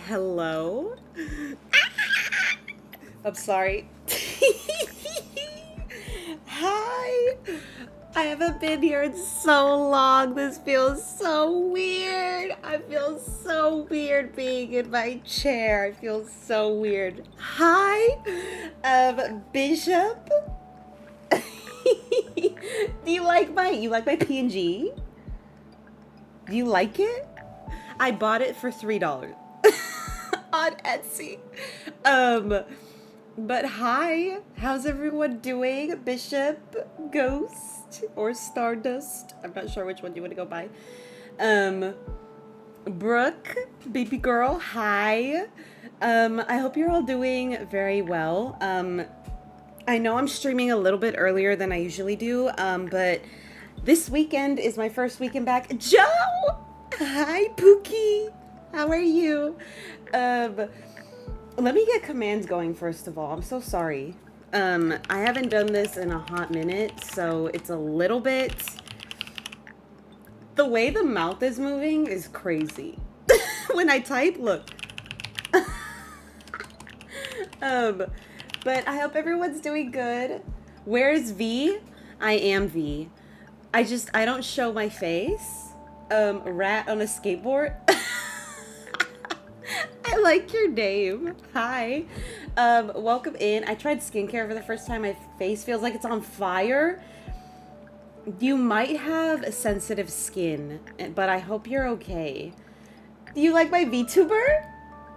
Hello? I'm sorry. Hi! I haven't been here in so long. This feels so weird. I feel so weird being in my chair. I feel so weird. Hi, Bishop. Do you like my PNG? Do you like it? I bought it for $3 on Etsy. But hi, how's everyone doing? Bishop, Ghost, or Stardust? I'm not sure which one you want to go by. Brooke, baby girl, hi. I hope you're all doing very well. I know I'm streaming a little bit earlier than I usually do, but this weekend is my first weekend back. Joe! Hi, Pookie. How are you? Let me get commands going first of all. I'm so sorry. I haven't done this in a hot minute, so it's a little bit... The way the mouth is moving is crazy. When I type, look. But I hope everyone's doing good. Where's V? I am V. I don't show my face. Rat on a skateboard. I like your name. Hi. Welcome in. I tried skincare for the first time. My face feels like it's on fire. You might have sensitive skin, but I hope you're okay. Do you like my VTuber?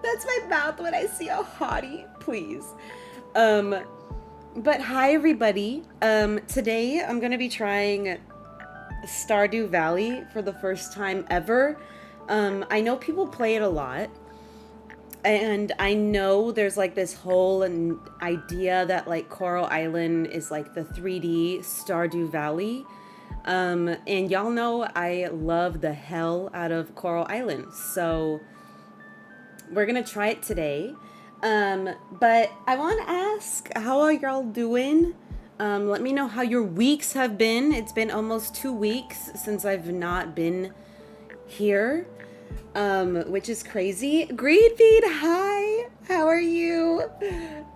That's my mouth when I see a hottie, please. But hi everybody. Today I'm gonna be trying Stardew Valley for the first time ever. I know people play it a lot, and I know there's like this whole idea that like Coral Island is like the 3D Stardew Valley. And y'all know I love the hell out of Coral Island, so we're gonna try it today. But I want to ask, how are y'all doing? Let me know how your weeks have been. It's been almost 2 weeks since I've not been here, which is crazy. Greenfeed, hi, how are you?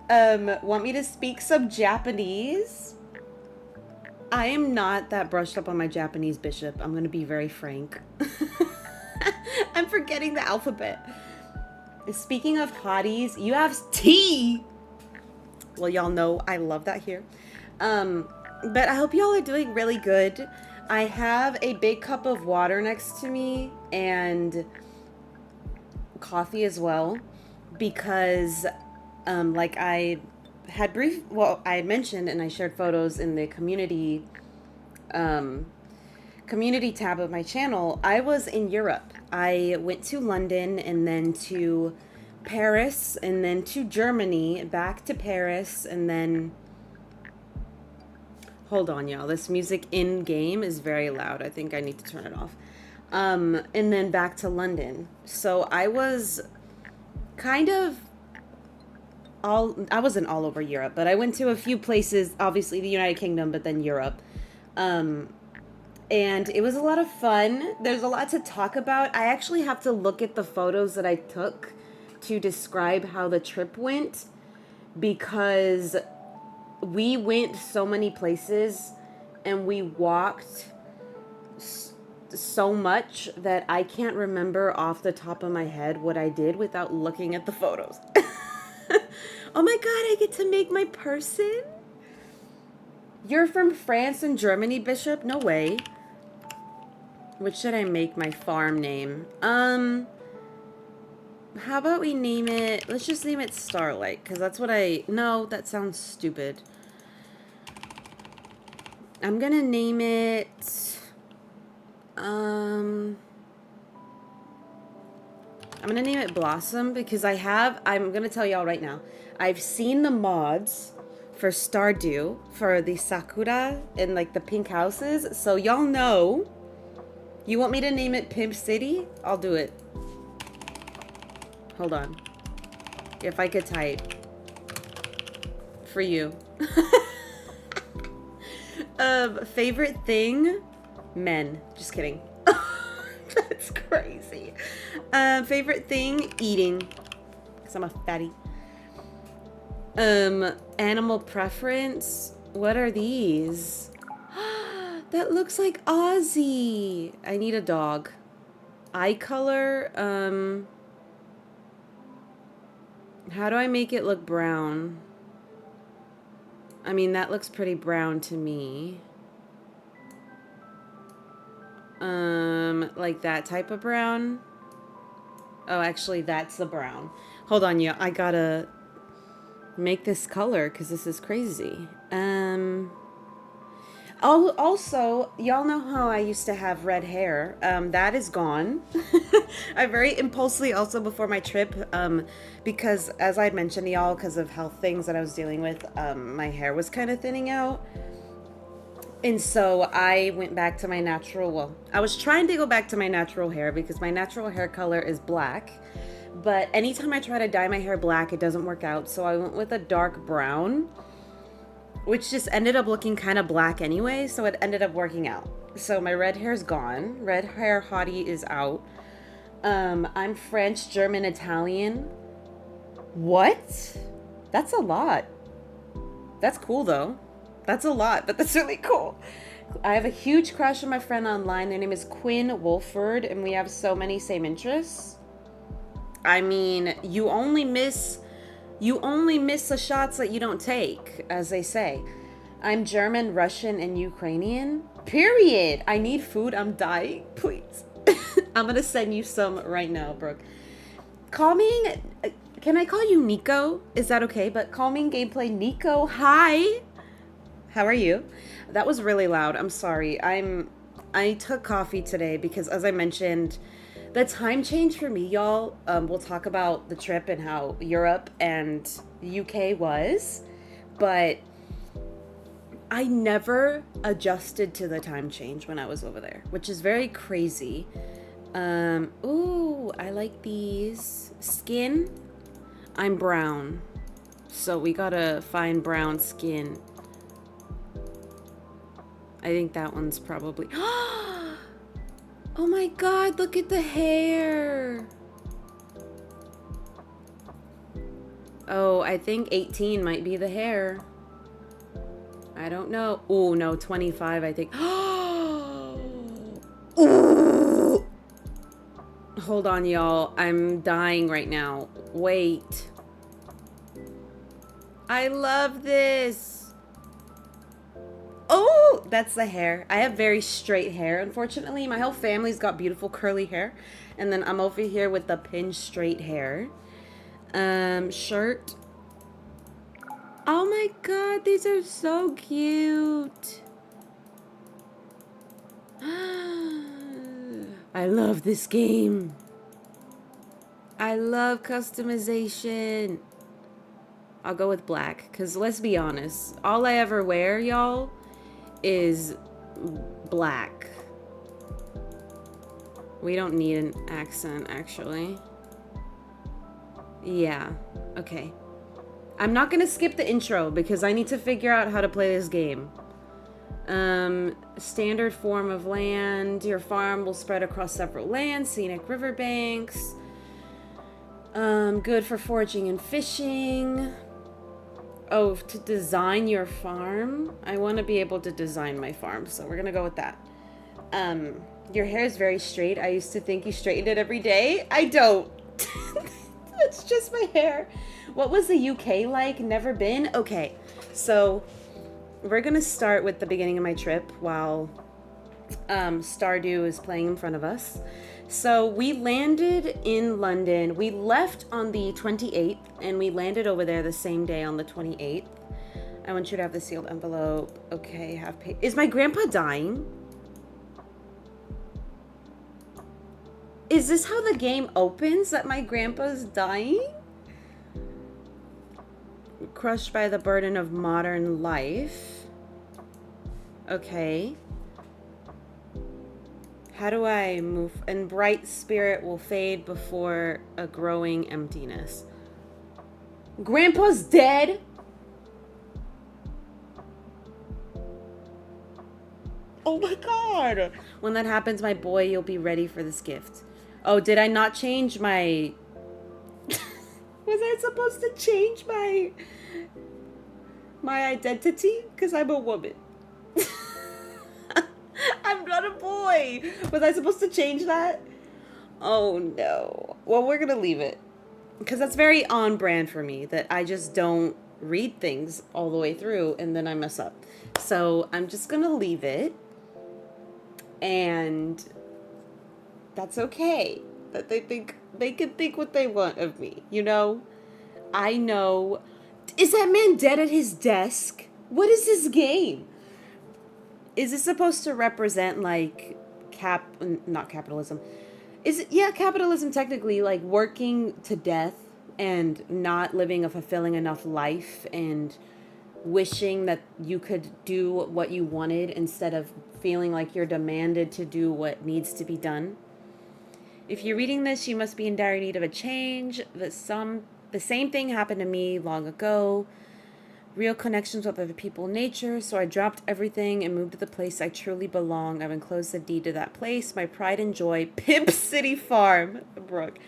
Want me to speak some Japanese? I am not that brushed up on my Japanese, Bishop. I'm gonna be very frank. I'm forgetting the alphabet. Speaking of hotties, you have tea. Well, y'all know I love that here. But I hope y'all are doing really good. I have a big cup of water next to me and coffee as well, because like I had I had mentioned and I shared photos in the community tab of my channel. I was in Europe. I went to London and then to Paris and then to Germany, back to Paris, and then... Hold on, y'all. This music in-game is very loud. I think I need to turn it off. And then back to London. So I was kind of... I wasn't all over Europe, but I went to a few places, obviously the United Kingdom, but then Europe. And it was a lot of fun. There's a lot to talk about. I actually have to look at the photos that I took to describe how the trip went, because we went so many places and we walked so much that I can't remember off the top of my head what I did without looking at the photos. Oh my god, I get to make my person? You're from France and Germany, Bishop? No way. What should I make my farm name? How about we name it... Let's just name it Starlight, because that's what No, that sounds stupid. I'm gonna name it... I'm gonna name it Blossom, because I'm gonna tell y'all right now. I've seen the mods for Stardew, for the Sakura and like the pink houses, so y'all know. You want me to name it Pimp City? I'll do it. Hold on. If I could type. For you. Favorite thing? Men. Just kidding. That's crazy. Favorite thing? Eating. because I'm a fatty. Animal preference. What are these? That looks like 𝐼𝐬𝐬𝐿. I need a dog. Eye color. How do I make it look brown? I mean, that looks pretty brown to me. Like that type of brown. Oh, actually, that's the brown. Hold on, yeah, I gotta make this color because this is crazy. Oh, also, y'all know how I used to have red hair. That is gone. I very impulsively also before my trip, because as I'd mentioned to y'all, because of health things that I was dealing with, my hair was kind of thinning out. And so I went back to my natural, well, I was trying to go back to my natural hair because my natural hair color is black. But anytime I try to dye my hair black, it doesn't work out. So I went with a dark brown, which just ended up looking kind of black anyway. So it ended up working out. So my red hair's gone. Red hair hottie is out. I'm French, German, Italian. What? That's a lot. That's cool though. That's a lot, but that's really cool. I have a huge crush on my friend online. Their name is Quinn Wolford, and we have so many same interests. I mean, you only miss the shots that you don't take, as they say. I'm German, Russian, and Ukrainian. Period. I need food. I'm dying. Please. I'm gonna send you some right now, Brooke. Call me. Can I call you Nico? Is that okay? But call me in gameplay Nico. Hi. How are you? That was really loud. I'm sorry. I took coffee today because, as I mentioned, the time change for me, y'all. We'll talk about the trip and how Europe and UK was, but I never adjusted to the time change when I was over there, which is very crazy. Ooh, I like these. Skin. I'm brown, so we gotta find brown skin. I think that one's probably... Oh my god, look at the hair. Oh, I think 18 might be the hair. I don't know. Oh, no, 25, I think. Ooh. Hold on, y'all. I'm dying right now. Wait. I love this. Oh, that's the hair. I have very straight hair, unfortunately. My whole family's got beautiful curly hair. And then I'm over here with the pin straight hair. Shirt. Oh my god, these are so cute. I love this game. I love customization. I'll go with black, because let's be honest. All I ever wear, y'all, is black. We don't need an accent, actually. Yeah, okay. I'm not gonna skip the intro because I need to figure out how to play this game. Standard form of land. Your farm will spread across several lands, scenic riverbanks. Good for foraging and fishing. Oh, to design your farm? I want to be able to design my farm, so we're gonna go with that. Your hair is very straight. I used to think you straightened it every day. I don't. It's just my hair. What was the UK like? Never been? Okay, so we're gonna start with the beginning of my trip while Stardew is playing in front of us. So we landed in London. We left on the 28th and we landed over there the same day on the 28th. I want you to have the sealed envelope. Okay, have pay. Is my grandpa dying? Is this how the game opens, that my grandpa's dying? Crushed by the burden of modern life. Okay. How do I move? And bright spirit will fade before a growing emptiness. Grandpa's dead? Oh my god. When that happens, my boy, you'll be ready for this gift. Oh, did I not change my... Was I I supposed to change my identity? Because I'm a woman. I'm not a boy. Was I supposed to change that? Oh no. Well, we're gonna leave it. Because that's very on brand for me, that I just don't read things all the way through and then I mess up. So I'm just gonna leave it. And that's okay. That they can think what they want of me, you know? I know. Is that man dead at his desk? What is this game? Is it supposed to represent like not capitalism? Is it, yeah, capitalism technically, like working to death and not living a fulfilling enough life and wishing that you could do what you wanted instead of feeling like you're demanded to do what needs to be done? If you're reading this, you must be in dire need of a change. The same thing happened to me long ago. Real connections with other people, nature. So I dropped everything and moved to the place I truly belong. I've enclosed the deed to that place. My pride and joy. Pimp City Farm, Brooke.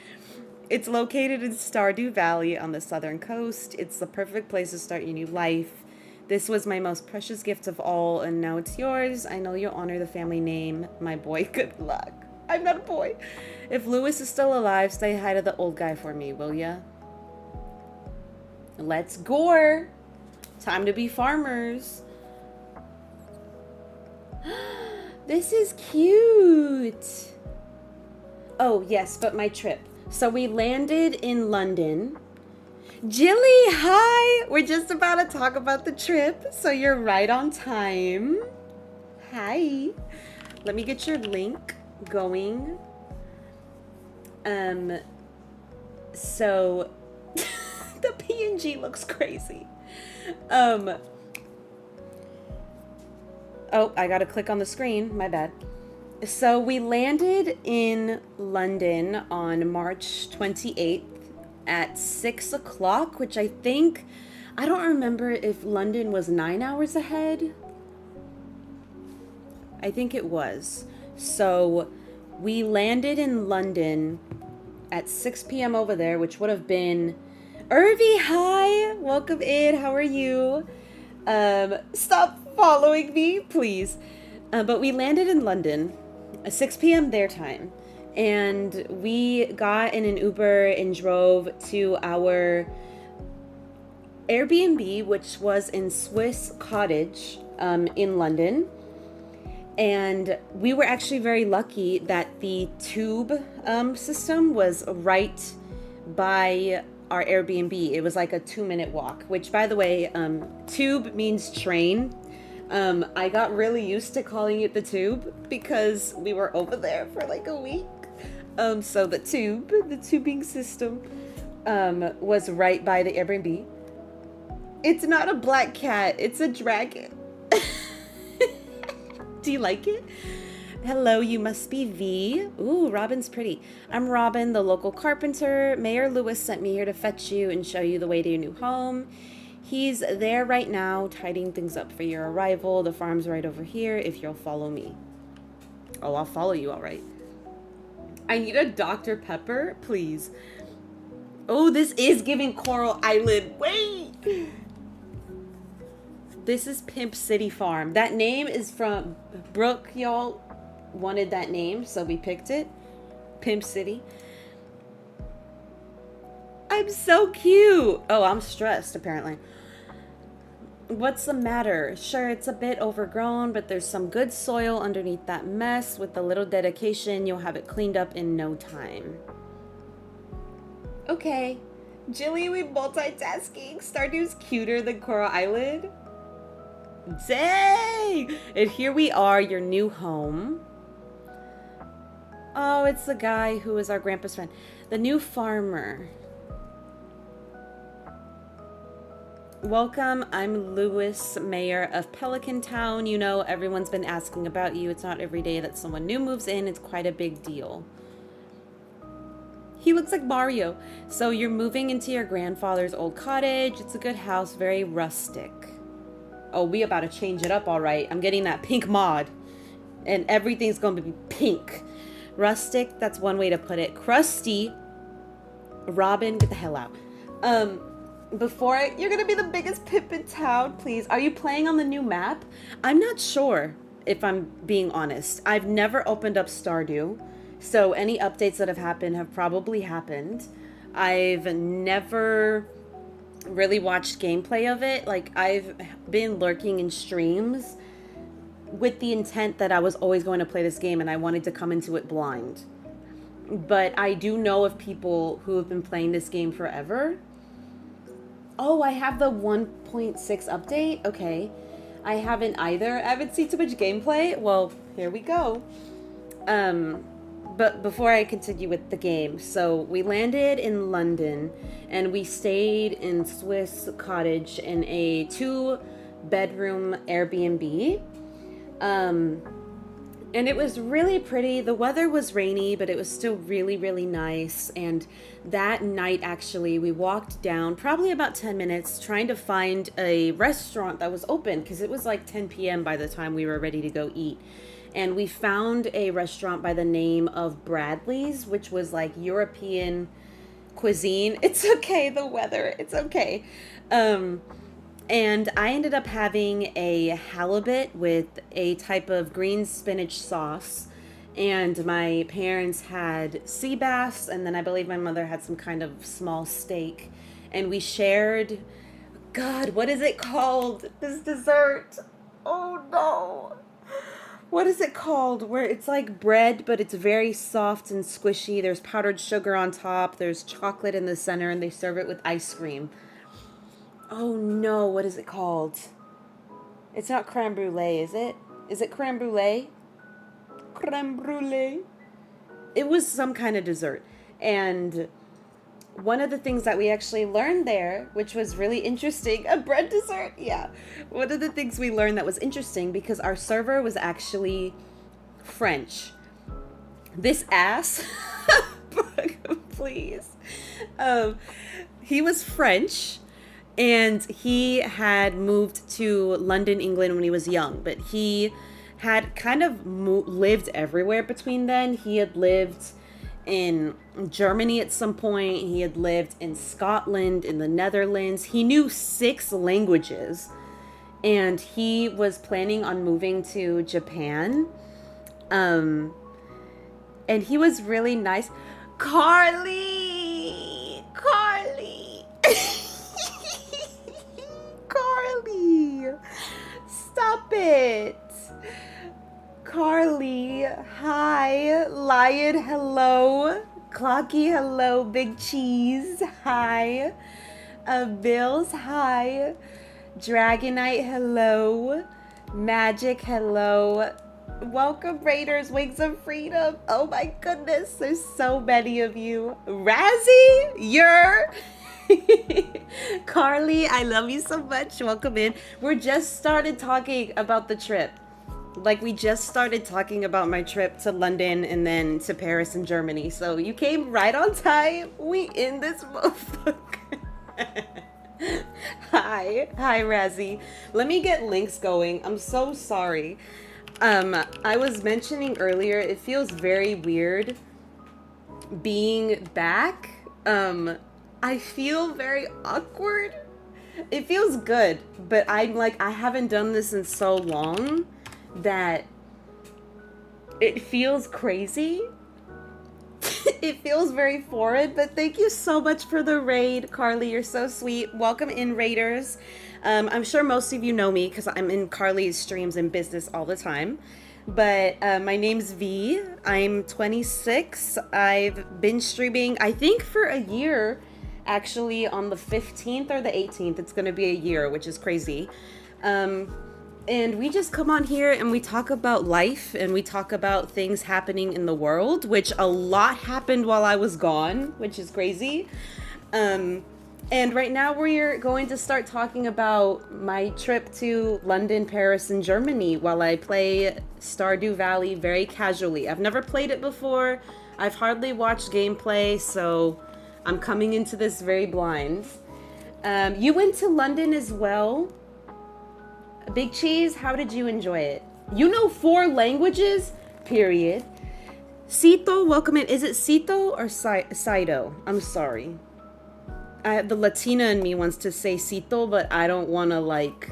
It's located in Stardew Valley on the southern coast. It's the perfect place to start your new life. This was my most precious gift of all, and now it's yours. I know you'll honor the family name. My boy, good luck. I'm not a boy. If Lewis is still alive, say hi to the old guy for me, will ya? Let's gore. Time to be farmers. This is cute. Oh, yes, but my trip. So we landed in London. Jilly, hi. We're just about to talk about the trip, so you're right on time. Hi. Let me get your link going. So the PNG looks crazy. Oh, I gotta click on the screen. My bad. So we landed in London on March 28th at 6 o'clock, which I don't remember if London was 9 hours ahead. I think it was. So we landed in London at 6 p.m. over there, which would have been... 𝐼𝐬𝐬𝐿, hi! Welcome in, how are you? Stop following me, please. But we landed in London at 6 p.m. their time. And we got in an Uber and drove to our Airbnb, which was in Swiss Cottage in London. And we were actually very lucky that the tube system was right by our Airbnb. It was like a 2-minute walk, which, by the way, tube means train. I got really used to calling it the tube because we were over there for like a week. So the tubing system was right by the Airbnb. It's not a black cat, it's a dragon. Do you like it? Hello, you must be V. Ooh, Robin's pretty. I'm Robin, the local carpenter. Mayor Lewis sent me here to fetch you and show you the way to your new home. He's there right now, tidying things up for your arrival. The farm's right over here, if you'll follow me. Oh, I'll follow you, all right. I need a Dr. Pepper, please. Oh, this is giving Coral Island. Wait! This is Pimp City Farm. That name is from Brooke, y'all wanted that name, so we picked it. Pimp City. I'm so cute. Oh, I'm stressed, apparently. What's the matter? Sure, it's a bit overgrown, but there's some good soil underneath that mess. With a little dedication, you'll have it cleaned up in no time. Okay. Jilly, we multitasking. Stardew's cuter than Coral Island. Dang! And here we are, your new home. Oh, it's the guy who is our grandpa's friend. The new farmer. Welcome, I'm Lewis, mayor of Pelican Town. You know, everyone's been asking about you. It's not every day that someone new moves in. It's quite a big deal. He looks like Mario. So you're moving into your grandfather's old cottage. It's a good house, very rustic. Oh, we about to change it up, all right. I'm getting that pink mod. And everything's going to be pink. Rustic, that's one way to put it. Crusty. Robin, get the hell out. You're gonna be the biggest pimp in town, please. Are you playing on the new map? I'm not sure, if I'm being honest. I've never opened up Stardew, so any updates that have happened have probably happened. I've never really watched gameplay of it. Like, I've been lurking in streams with the intent that I was always going to play this game and I wanted to come into it blind. But I do know of people who have been playing this game forever. Oh, I have the 1.6 update? Okay. I haven't either. I haven't seen too much gameplay. Well, here we go. But before I continue with the game, so we landed in London and we stayed in Swiss cottage in a 2-bedroom Airbnb. And it was really pretty. The weather was rainy, but it was still really, really nice. And that night, actually, we walked down probably about 10 minutes trying to find a restaurant that was open because it was like 10 p.m. by the time we were ready to go eat. And we found a restaurant by the name of Bradley's, which was like European cuisine. It's okay, the weather. It's okay. And I ended up having a halibut with a type of green spinach sauce. And my parents had sea bass. And then I believe my mother had some kind of small steak. And we shared, God, what is it called? This dessert. Oh, no. What is it called? Where it's like bread, but it's very soft and squishy. There's powdered sugar on top. There's chocolate in the center. And they serve it with ice cream. Oh no, what is it called? It's not creme brulee, is it? Is it creme brulee? Creme brulee. It was some kind of dessert. And one of the things that we actually learned there, which was really interesting, a bread dessert, yeah. One of the things we learned that was interesting because our server was actually French. This ass, please. He was French. And he had moved to London, England when he was young, but he had kind of lived everywhere between then. He had lived in Germany at some point. He had lived in Scotland, in the Netherlands. He knew 6 languages, and he was planning on moving to Japan. And he was really nice. Carly! Carly, stop it. Carly, hi. Lion, hello. Clocky, hello. Big Cheese, hi. Bills, hi. Dragonite, hello. Magic, hello. Welcome, Raiders, Wings of Freedom. Oh my goodness, there's so many of you. Razzie, you're... Carly, I love you so much. Welcome in. We're just started talking about the trip. Like, we just started talking about my trip to London and then to Paris and Germany. So you came right on time. We in this motherfucker. Hi, Razzie. Let me get links going. I'm so sorry. I was mentioning earlier, it feels very weird being back. I feel very awkward. It feels good, but I'm like, I haven't done this in so long that it feels crazy. It feels very foreign, but thank you so much for the raid, Carly. You're so sweet. Welcome in, Raiders. I'm sure most of you know me because I'm in Carly's streams and business all the time. But my name's V. I'm 26. I've been streaming, I think, for a year. Actually, on the 15th or the 18th, it's going to be a year, which is crazy. And we just come on here and we talk about life and we talk about things happening in the world, which a lot happened while I was gone, which is crazy. And right now we're going to start talking about my trip to London, Paris, and Germany while I play Stardew Valley very casually. I've never played it before. I've hardly watched gameplay, so I'm coming into this very blind. You went to London as well. Big Cheese, how did you enjoy it? You know 4 languages? Period. Sito, welcome in. Is it Sito or Saito? I'm sorry. the Latina in me wants to say 𝐜𝐫𝐞𝐝, but I don't want to like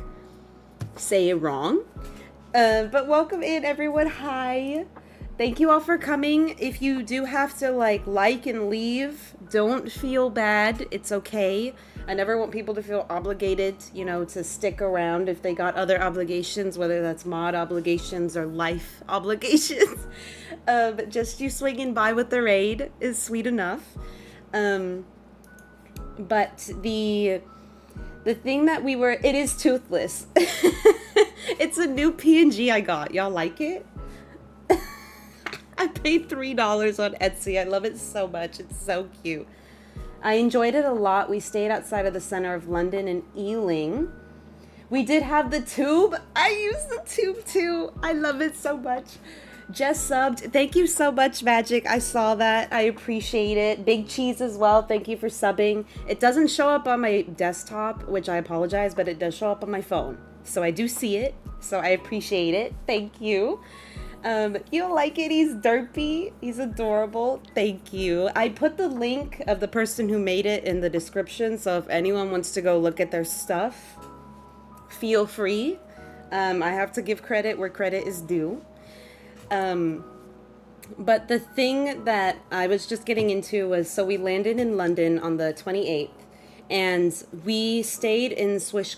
say it wrong. But welcome in, everyone. Hi. Thank you all for coming. If you do have to like and leave, don't feel bad. It's okay. I never want people to feel obligated, you know, to stick around if they got other obligations, whether that's mod obligations or life obligations. Just you swinging by with the raid is sweet enough. But the thing that it is toothless. It's a new PNG I got. Y'all like it? I paid $3 on Etsy. I love it so much. It's so cute. I enjoyed it a lot. We stayed outside of the center of London in Ealing. We did have the tube. I used the tube too. I love it so much. Just subbed. Thank you so much, Magic. I saw that. I appreciate it. Big Cheese as well. Thank you for subbing. It doesn't show up on my desktop, which I apologize, but it does show up on my phone. So I do see it. So I appreciate it. Thank you. You like it? He's derpy. He's adorable. Thank you. I put the link of the person who made it in the description. So if anyone wants to go look at their stuff, feel free. I have to give credit where credit is due. But the thing that I was just getting into was, so we landed in London on the 28th. And we stayed in Swiss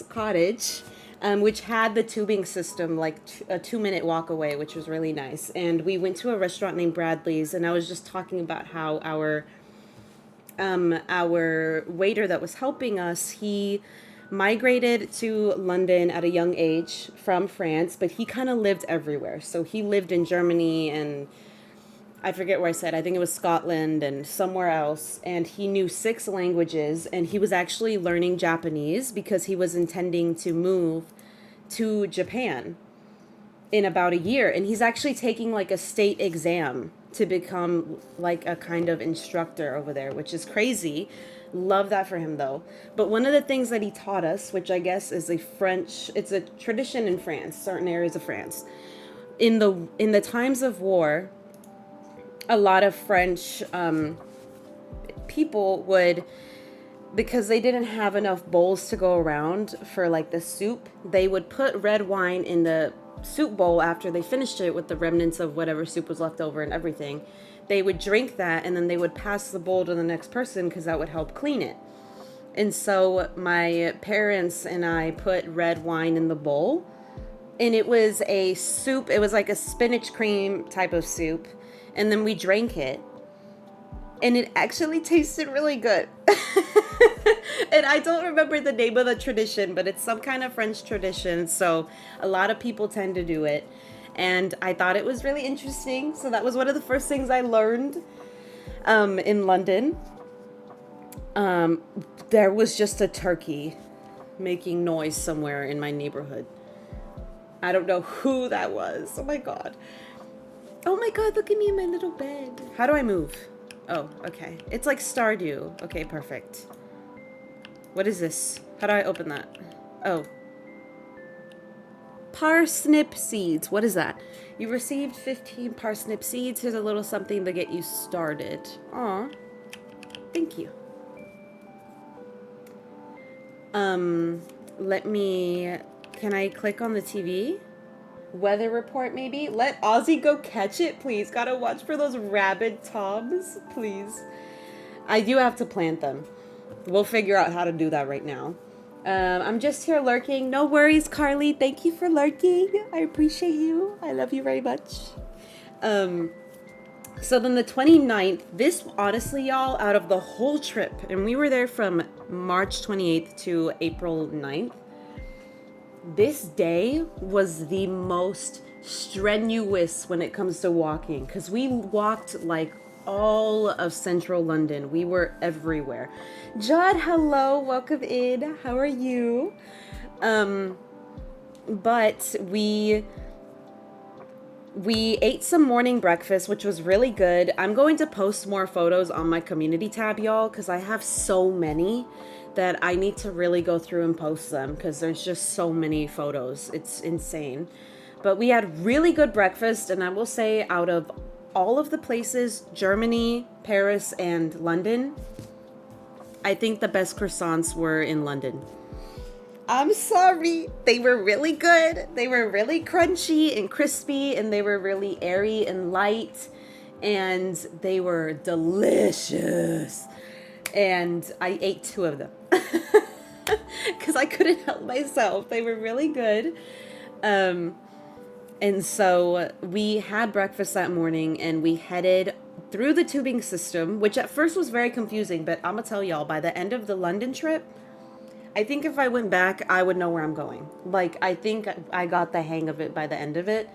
Cottage, which had the tubing system, like a 2-minute walk away, which was really nice. And we went to a restaurant named Bradley's, and I was just talking about how our waiter that was helping us, he migrated to London at a young age from France, but he kind of lived everywhere. So he lived in Germany and I forget where I said, I think it was Scotland and somewhere else. And he knew 6 languages, and he was actually learning Japanese because he was intending to move to Japan in about a year. And he's actually taking like a state exam to become like a kind of instructor over there, which is crazy. Love that for him though. But one of the things that he taught us, which I guess is it's a tradition in France, certain areas of France. In the times of war, a lot of French people would, because they didn't have enough bowls to go around for like the soup, they would put red wine in the soup bowl after they finished it with the remnants of whatever soup was left over and everything. They would drink that and then they would pass the bowl to the next person because that would help clean it. And so my parents and I put red wine in the bowl, and it was a soup. It was like a spinach cream type of soup. And then we drank it, and it actually tasted really good. And I don't remember the name of the tradition, but it's some kind of French tradition. So a lot of people tend to do it. And I thought it was really interesting. So that was one of the first things I learned in London. There was just a turkey making noise somewhere in my neighborhood. I don't know who that was. Oh my God. Oh my God, look at me in my little bed. How do I move? Oh, okay. It's like Stardew. Okay, perfect. What is this? How do I open that? Oh. Parsnip seeds. What is that? You received 15 parsnip seeds. Here's a little something to get you started. Aw. Thank you. Can I click on the TV? Weather report, maybe? Let 𝐼𝐬𝐜𝐿 go catch it, please. Gotta watch for those rabid toms, please. I do have to plant them. We'll figure out how to do that right now. I'm just here lurking. No worries, Carly. Thank you for lurking. I appreciate you. I love you very much. So then the 29th, this honestly, y'all, out of the whole trip, and we were there from March 28th to April 9th, this day was the most strenuous when it comes to walking, because we walked like all of central London. We were everywhere. Judd, hello, welcome in. How are you? But we ate some morning breakfast, which was really good. I'm going to post more photos on my community tab, y'all, because I have so many that I need to really go through and post them, because there's just so many photos. It's insane. But we had really good breakfast, and I will say out of all of the places, Germany, Paris, and London, I think the best croissants were in London. I'm sorry. They were really good. They were really crunchy and crispy, and they were really airy and light, and they were delicious. And I ate 2 of them because I couldn't help myself. They were really good. And so we had breakfast that morning, and we headed through the tubing system, which at first was very confusing, but I'm gonna tell y'all, by the end of the London trip, I think if I went back, I would know where I'm going. Like, I think I got the hang of it by the end of it.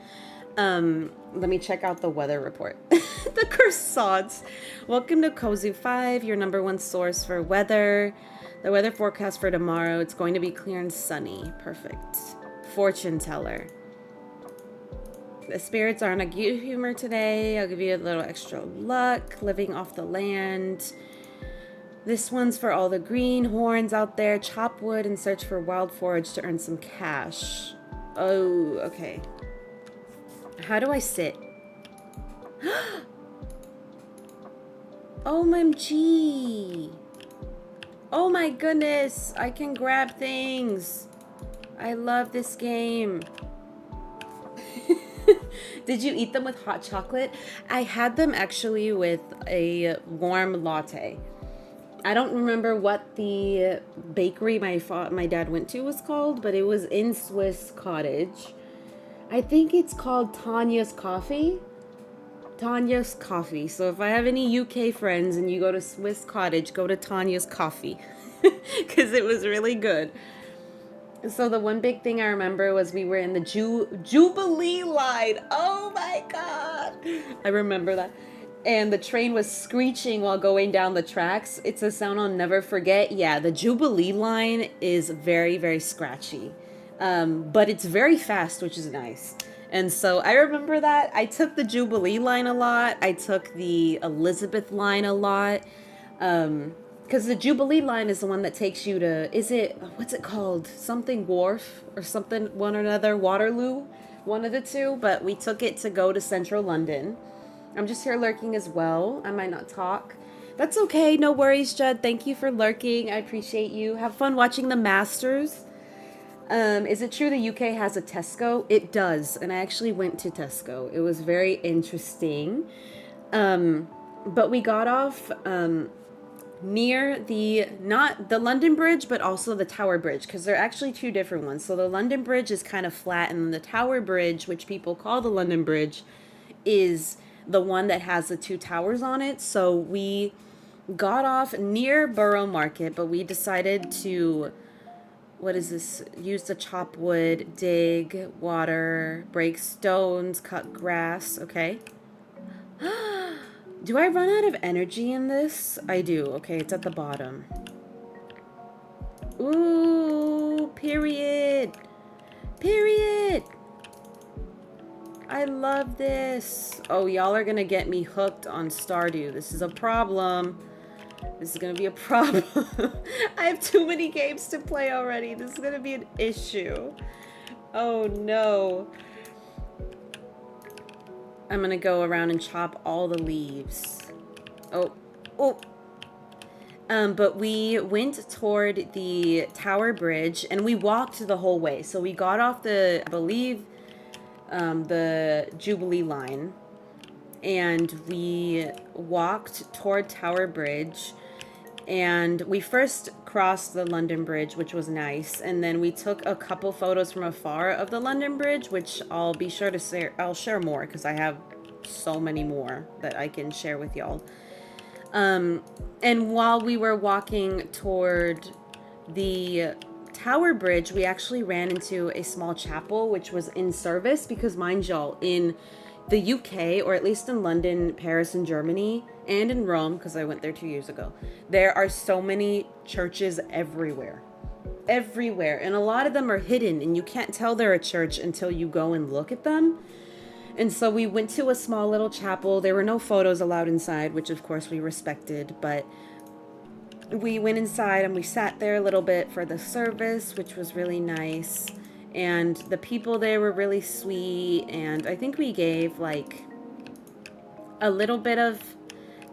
Let me check out the weather report. The croissants. Welcome to 𝐜𝐤𝐬𝐜, your #1 source for weather. The weather forecast for tomorrow, it's going to be clear and sunny. Perfect. Fortune teller. The spirits are in a good humor today. I'll give you a little extra luck. Living off the land. This one's for all the greenhorns out there. Chop wood and search for wild forage to earn some cash. Oh, okay. How do I sit? OMG. Oh my goodness. I can grab things. I love this game. Did you eat them with hot chocolate? I had them actually with a warm latte. I don't remember what the bakery my dad went to was called, but it was in Swiss Cottage. I think it's called Tanya's Coffee. Tanya's Coffee. So if I have any UK friends and you go to Swiss Cottage, go to Tanya's Coffee. Because it was really good. So the one big thing I remember was we were in the Jubilee line. Oh my God. I remember that. And the train was screeching while going down the tracks. It's a sound I'll never forget. Yeah, the Jubilee line is very, very scratchy. But it's very fast, which is nice. And so I remember that. I took the Jubilee line a lot. I took the Elizabeth line a lot. Because the Jubilee line is the one that takes you to, what's it called? Something Wharf or something, one or another, Waterloo, one of the two. But we took it to go to central London. I'm just here lurking as well. I might not talk. That's okay. No worries, Judd. Thank you for lurking. I appreciate you. Have fun watching the Masters. Is it true the UK has a Tesco? It does. And I actually went to Tesco. It was very interesting. But we got off near not the London Bridge, but also the Tower Bridge, because they're actually 2 different ones. So the London Bridge is kind of flat, and the Tower Bridge, which people call the London Bridge, is the one that has the 2 towers on it. So we got off near Borough Market, but we decided to, use the chop wood, dig, water, break stones, cut grass. Okay. Do I run out of energy in this? I do. Okay, it's at the bottom. Ooh, period. Period. I love this. Oh, y'all are gonna get me hooked on Stardew. This is a problem. This is gonna be a problem. I have too many games to play already. This is gonna be an issue. Oh no. I'm gonna go around and chop all the leaves. Oh. But we went toward the Tower Bridge and we walked the whole way. So we got off I believe, the Jubilee line, and we walked toward Tower Bridge, and we first crossed the London Bridge, which was nice, and then we took a couple photos from afar of the London Bridge, which I'll be sure to share. I'll share more because I have so many more that I can share with y'all. And while we were walking toward the Tower Bridge, we actually ran into a small chapel which was in service, because mind y'all, in the UK, or at least in London, Paris, and Germany, and in Rome, because I went there 2 years ago, there are so many churches everywhere. Everywhere. And a lot of them are hidden, and you can't tell they're a church until you go and look at them. And so we went to a small little chapel. There were no photos allowed inside, which of course we respected, but we went inside and we sat there a little bit for the service, which was really nice. And the people there were really sweet. And I think we gave like a little bit of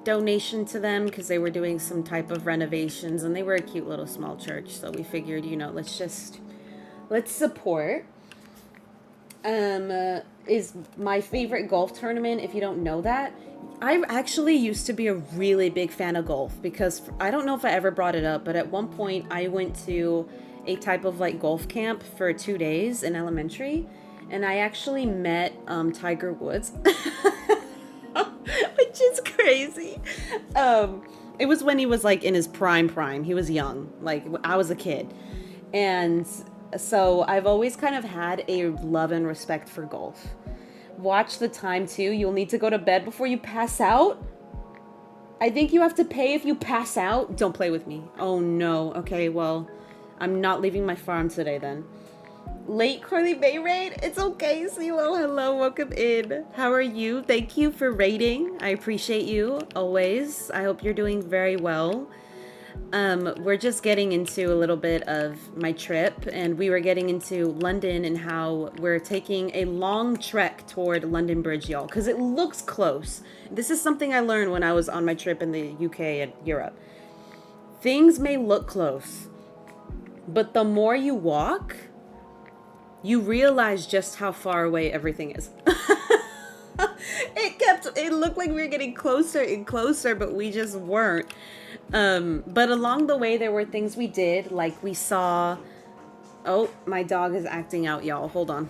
donation to them because they were doing some type of renovations, and they were a cute little small church, so we figured, you know, let's support. Is my favorite golf tournament. If you don't know that, I actually used to be a really big fan of golf because I don't know if I ever brought it up, but at one point I went to a type of like golf camp for 2 days in elementary, and I actually met Tiger Woods, which is crazy. It was when he was like in his prime. He was young, like I was a kid, and so I've always kind of had a love and respect for golf. Watch the time too. You'll need to go to bed before you pass out. I think you have to pay if you pass out. Don't play with me. Oh no. Okay, well, I'm not leaving my farm today then. Late Carly Bay raid? It's okay, CeeLo. Hello, welcome in. How are you? Thank you for raiding. I appreciate you always. I hope you're doing very well. We're just getting into a little bit of my trip, and we were getting into London and how we're taking a long trek toward London Bridge, y'all, because it looks close. This is something I learned when I was on my trip in the UK and Europe. Things may look close, but the more you walk, you realize just how far away everything is. It looked like we were getting closer and closer, but we just weren't. But along the way, there were things we did, like we saw... Oh, my dog is acting out, y'all. Hold on.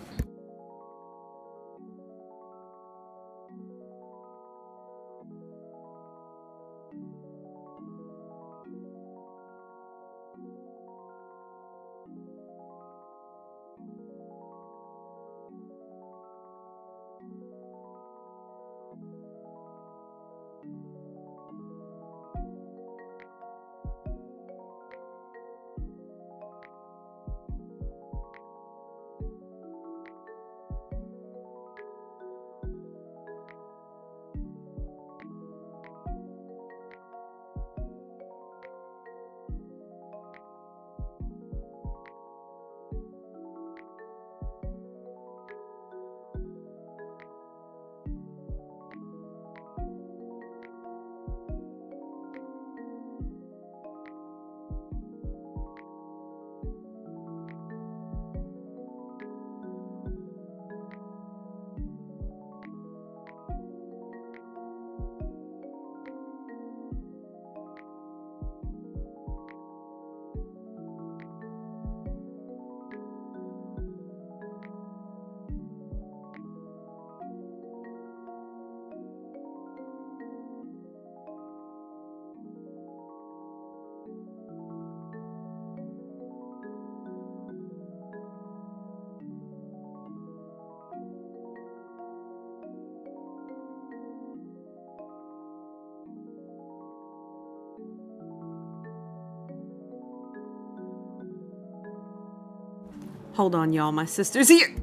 Hold on, y'all. My sister's here.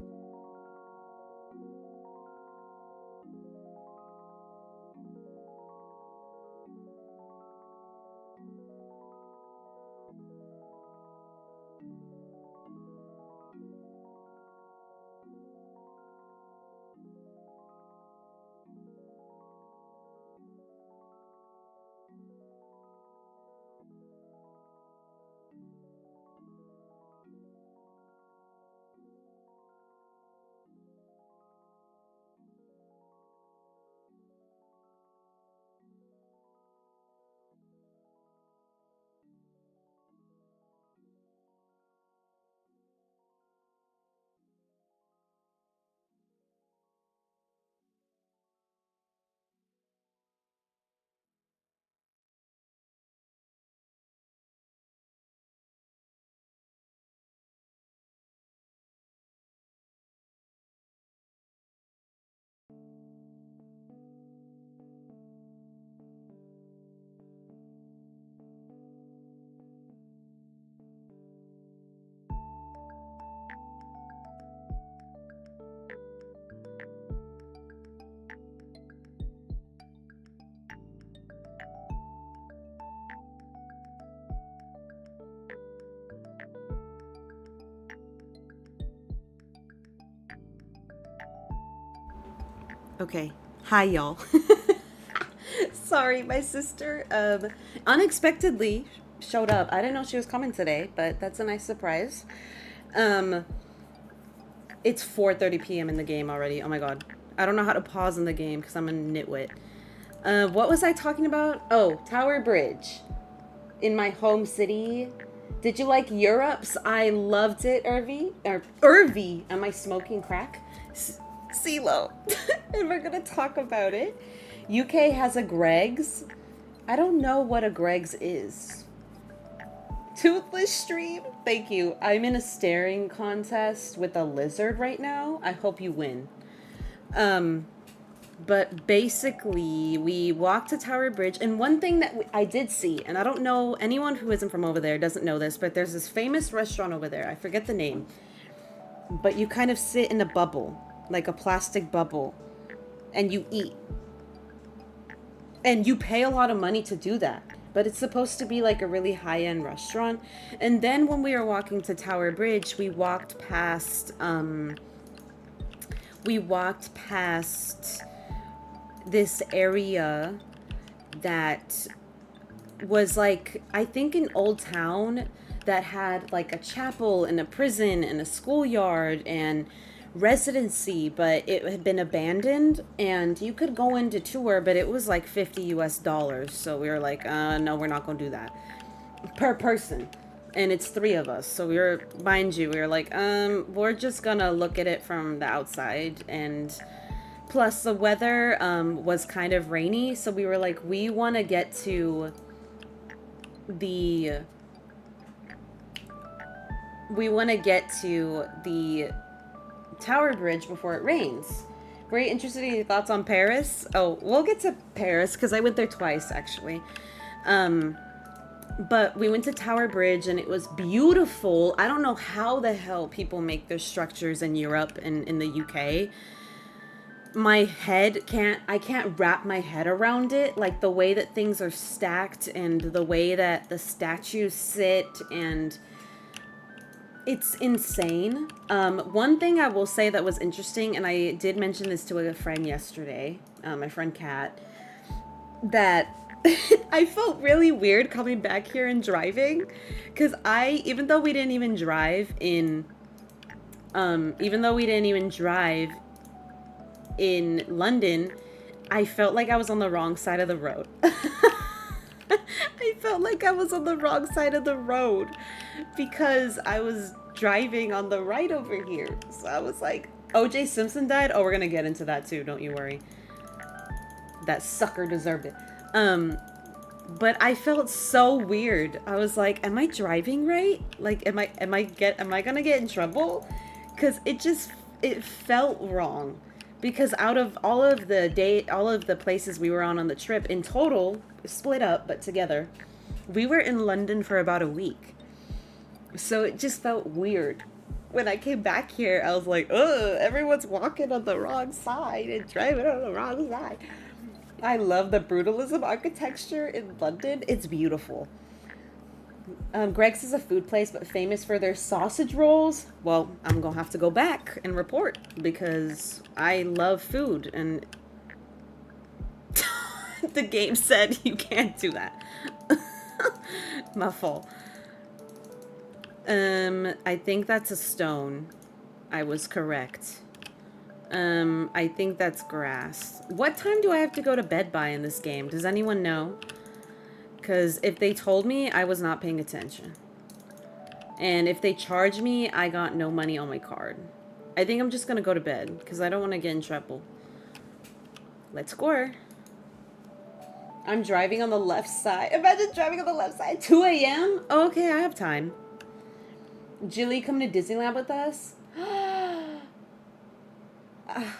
Okay. Hi, y'all. Sorry, my sister unexpectedly showed up. I didn't know she was coming today, but that's a nice surprise. It's 4:30 p.m. in the game already. Oh my god. I don't know how to pause in the game because I'm a nitwit. What was I talking about? Oh, Tower Bridge. In my home city. Did you like Europe's? I loved it, 𝐜𝐻𝐿. Am I smoking crack? CeeLo. And we're gonna talk about it. UK has a Greg's. I don't know what a Greg's is. Toothless stream? Thank you. I'm in a staring contest with a lizard right now. I hope you win. But basically, we walked to Tower Bridge, and one thing that I did see, and I don't know, anyone who isn't from over there doesn't know this, but there's this famous restaurant over there. I forget the name. But you kind of sit in a bubble, like a plastic bubble, and you eat. And you pay a lot of money to do that. But it's supposed to be like a really high-end restaurant. And then when we were walking to Tower Bridge, we walked past this area that was like, I think an old town that had like a chapel and a prison and a schoolyard and residency, but it had been abandoned, and you could go into tour, but it was like $50 US. So we were like, no, we're not gonna do that per person, and it's 3 of us. So we were, mind you, we were like, we're just gonna look at it from the outside. And plus the weather was kind of rainy, so we were like, we want to get to the Tower Bridge before it rains. Very interested in your thoughts on Paris. Oh, we'll get to Paris because I went there twice actually. But we went to Tower Bridge and it was beautiful. I don't know how the hell people make their structures in Europe and in the UK. I can't wrap my head around it. Like the way that things are stacked and the way that the statues sit, and it's insane. One thing I will say that was interesting, and I did mention this to a friend yesterday, my friend Kat, that I felt really weird coming back here and driving, because even though we didn't even drive in London, I felt like I was on the wrong side of the road. I felt like I was on the wrong side of the road because I was driving on the right over here. So I was like, O.J. Simpson died? Oh, we're gonna get into that too, don't you worry. That sucker deserved it. But I felt so weird. I was like, am I driving right? Like, am I gonna get in trouble? Because it felt wrong. Because out of all of the places we were on the trip, in total, split up, but together, we were in London for about a week. So it just felt weird. When I came back here, I was like, ugh, everyone's walking on the wrong side and driving on the wrong side. I love the brutalism architecture in London. It's beautiful. Greg's is a food place, but famous for their sausage rolls. Well, I'm gonna have to go back and report because I love food, and the game said you can't do that. My fault. I think that's a stone. I was correct. I think that's grass. What time do I have to go to bed by in this game? Does anyone know? Because if they told me, I was not paying attention. And if they charge me, I got no money on my card. I think I'm just going to go to bed because I don't want to get in trouble. Let's go. I'm driving on the left side. Imagine driving on the left side. 2 a.m.? Oh, okay, I have time. Jilly, come to Disneyland with us?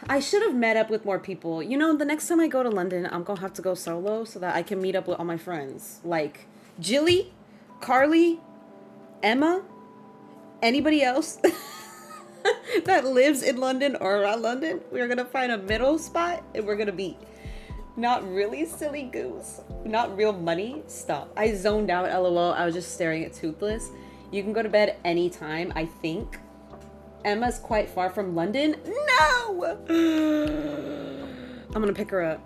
I should have met up with more people. You know, the next time I go to London, I'm going to have to go solo so that I can meet up with all my friends. Like, Jilly, Carly, Emma, anybody else that lives in London or around London. We're going to find a middle spot and we're going to meet. Not really, silly goose. Not real money. Stop. I zoned out, LOL. I was just staring at Toothless. You can go to bed anytime, I think. Emma's quite far from London. No! I'm gonna pick her up.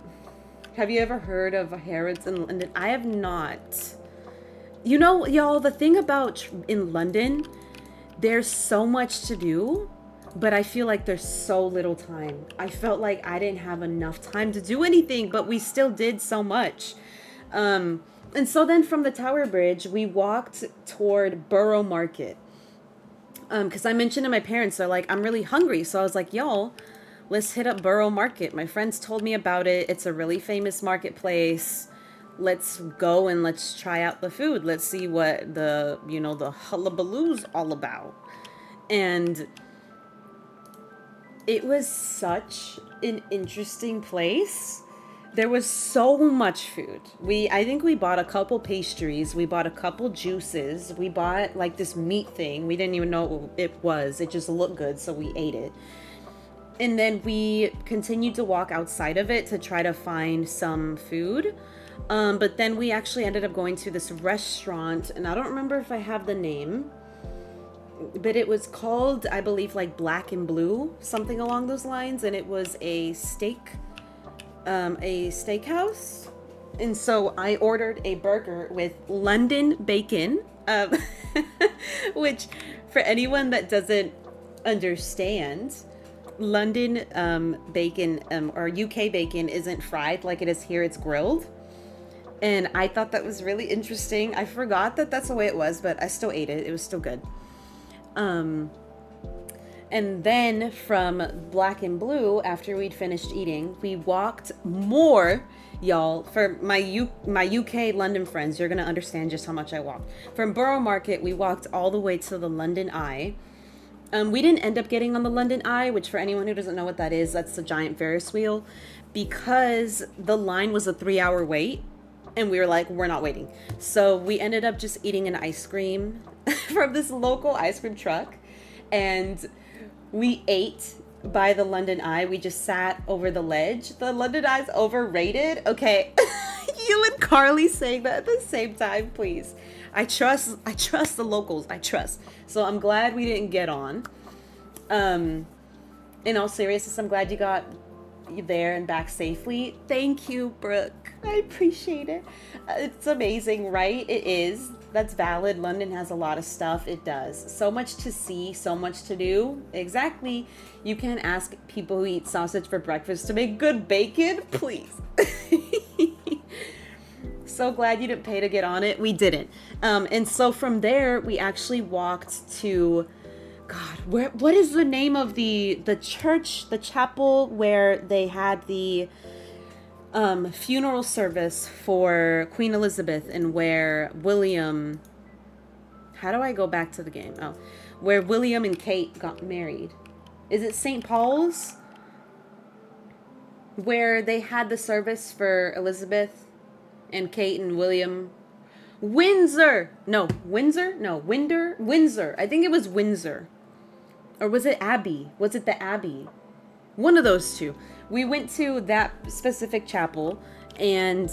Have you ever heard of Harrods in London? I have not. You know, y'all, the thing about in London, there's so much to do, but I feel like there's so little time. I felt like I didn't have enough time to do anything, but we still did so much. And so then from the Tower Bridge, we walked toward Borough Market. Because I mentioned to my parents, they're like, I'm really hungry. So I was like, y'all, let's hit up Borough Market. My friends told me about it. It's a really famous marketplace. Let's go and let's try out the food. Let's see what the hullabaloo's all about. And it was such an interesting place. There was so much food. I think we bought a couple pastries. We bought a couple juices. We bought like this meat thing. We didn't even know what it was. It just looked good, so we ate it. And then we continued to walk outside of it to try to find some food. But then we actually ended up going to this restaurant, and I don't remember if I have the name, but it was called, I believe, like Black and Blue, something along those lines. And it was a steakhouse. And so I ordered a burger with London bacon, which for anyone that doesn't understand, London bacon or UK bacon isn't fried like it is here, it's grilled. And I thought that was really interesting. I forgot that that's the way it was, but I still ate it. It was still good. And then from Black and Blue, after we'd finished eating, we walked more, y'all. For my UK London friends, you're going to understand just how much I walked. From Borough Market, we walked all the way to the London Eye. We didn't end up getting on the London Eye, which for anyone who doesn't know what that is, that's the giant Ferris wheel, because the line was a 3-hour wait. And we were like, we're not waiting. So we ended up just eating an ice cream from this local ice cream truck. And we ate by the London Eye. We just sat over the ledge. The London Eye's overrated. Okay. You and Carly saying that at the same time, please. I trust the locals. I trust. So I'm glad we didn't get on. In all seriousness, I'm glad you got there and back safely. Thank you, Brooke. I appreciate it. It's amazing, right? It is. That's valid. London has a lot of stuff. It does. So much to see, so much to do. Exactly. You can't ask people who eat sausage for breakfast to make good bacon, please. So glad you didn't pay to get on it. We didn't. And so from there, we actually walked to, God, what is the name of the church, the chapel where they had the funeral service for Queen Elizabeth, and where William, how do I go back to the game? Oh, where William and Kate got married. Is it St. Paul's? Where they had the service for Elizabeth and Kate and William. Windsor. No, Windsor? No, Windsor. I think it was Windsor. Or was it Abbey? Was it the Abbey? One of those two. We went to that specific chapel, and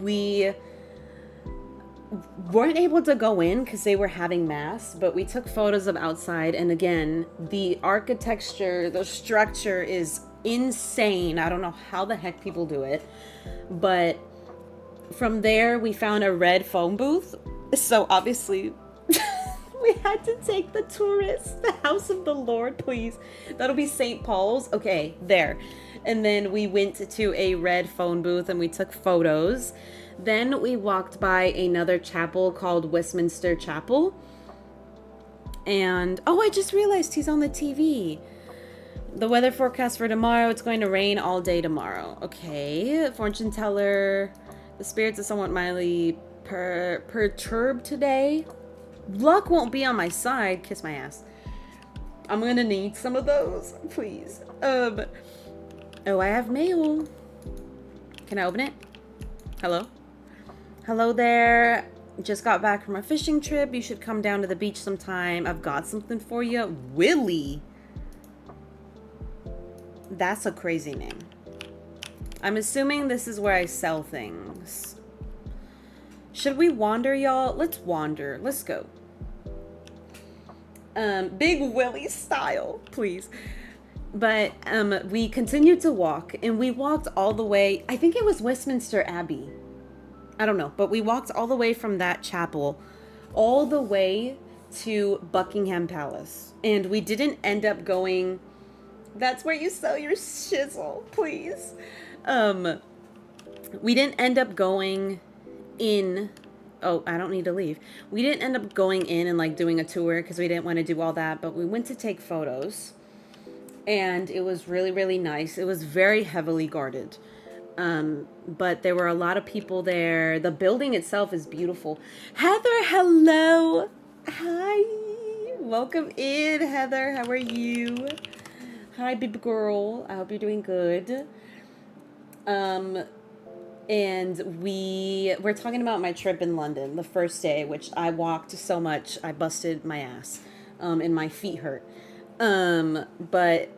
we weren't able to go in because they were having mass, but we took photos of outside. And again, the architecture, the structure is insane. I don't know how the heck people do it. But from there, we found a red phone booth. So obviously, we had to take the tourists, the house of the Lord, please. That'll be St. Paul's. Okay, there. And then we went to a red phone booth and we took photos. Then we walked by another chapel called Westminster Chapel. And, oh, I just realized he's on the TV. The weather forecast for tomorrow, it's going to rain all day tomorrow. Okay, fortune teller. The spirits are somewhat mildly perturbed today. Luck won't be on my side. Kiss my ass. I'm gonna need some of those, please. Oh, I have mail. Can I open it? Hello? Hello there. Just got back from a fishing trip. You should come down to the beach sometime. I've got something for you. Willie. That's a crazy name. I'm assuming this is where I sell things. Should we wander, y'all? Let's wander. Let's go. Big Willie style, please. But we continued to walk, and we walked all the way. I think it was Westminster Abbey. I don't know, but we walked all the way from that chapel all the way to Buckingham Palace. And we didn't end up going. That's where you sell your shizzle, please. We didn't end up going in. Oh, I don't need to leave. We didn't end up going in and like doing a tour because we didn't want to do all that, but we went to take photos. And it was really, really nice. It was very heavily guarded. But there were a lot of people there. The building itself is beautiful. Heather, hello. Hi. Welcome in, Heather. How are you? Hi, baby girl. I hope you're doing good. And we're talking about my trip in London, the first day, which I walked so much, I busted my ass, and my feet hurt. But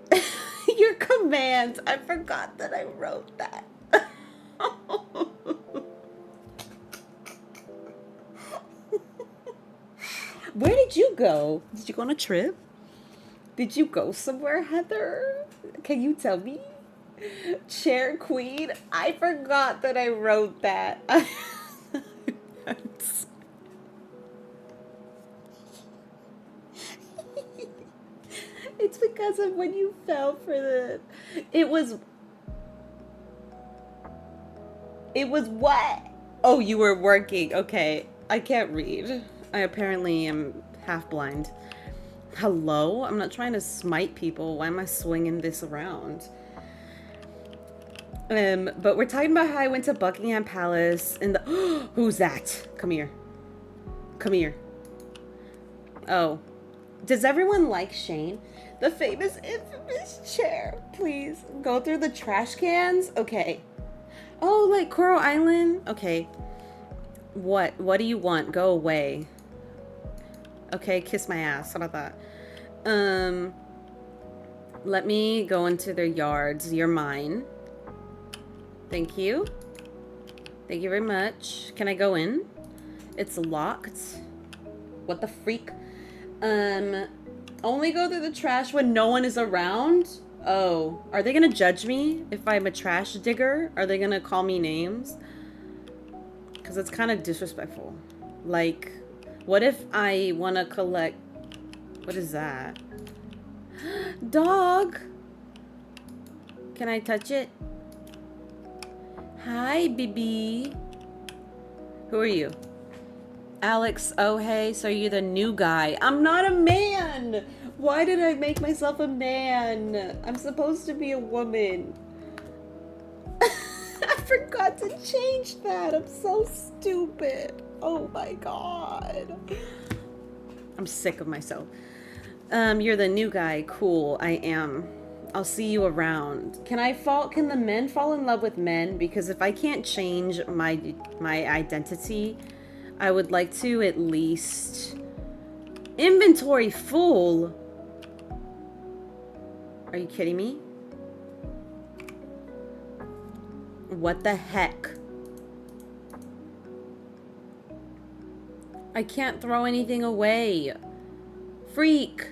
your commands, I forgot that I wrote that. Where did you go? Did you go on a trip? Did you go somewhere, Heather? Can you tell me? Chair Queen, I forgot that I wrote that. It's because of when you fell for the... It was what? Oh, you were working. Okay. I can't read. I apparently am half blind. Hello? I'm not trying to smite people. Why am I swinging this around? But we're talking about how I went to Buckingham Palace and the... Who's that? Come here. Come here. Oh. Does everyone like Shane? The famous infamous chair. Please go through the trash cans. Okay. Oh, like Coral Island? Okay. What do you want? Go away. Okay, kiss my ass. How about that? Let me go into their yards. You're mine. Thank you. Thank you very much. Can I go in? It's locked. What the freak? Only go through the trash when no one is around? Oh, are they gonna judge me if I'm a trash digger? Are they gonna call me names? Because it's kind of disrespectful. Like, what if I want to collect... What is that? Dog! Can I touch it? Hi, baby. Who are you? Alex, oh hey, so you're the new guy. I'm not a man! Why did I make myself a man? I'm supposed to be a woman. I forgot to change that. I'm so stupid. Oh my god. I'm sick of myself. You're the new guy. Cool, I am. I'll see you around. Can the men fall in love with men? Because if I can't change my identity, I would like to at least... Inventory full? Are you kidding me? What the heck? I can't throw anything away. Freak.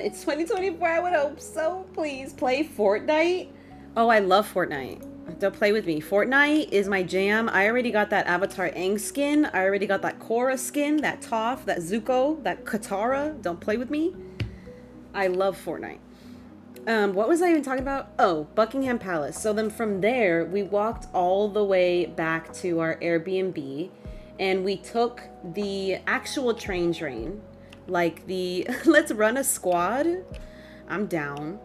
It's 2024. I would hope so. Please play Fortnite. Oh, I love Fortnite. Don't play with me. Fortnite is my jam. I already got that Avatar Aang skin. I already got that Korra skin, that Toph, that Zuko, that Katara. Don't play with me. I love Fortnite. What was I even talking about? Oh, Buckingham Palace. So then from there, we walked all the way back to our Airbnb, and we took the actual train, like the let's run a squad. I'm down.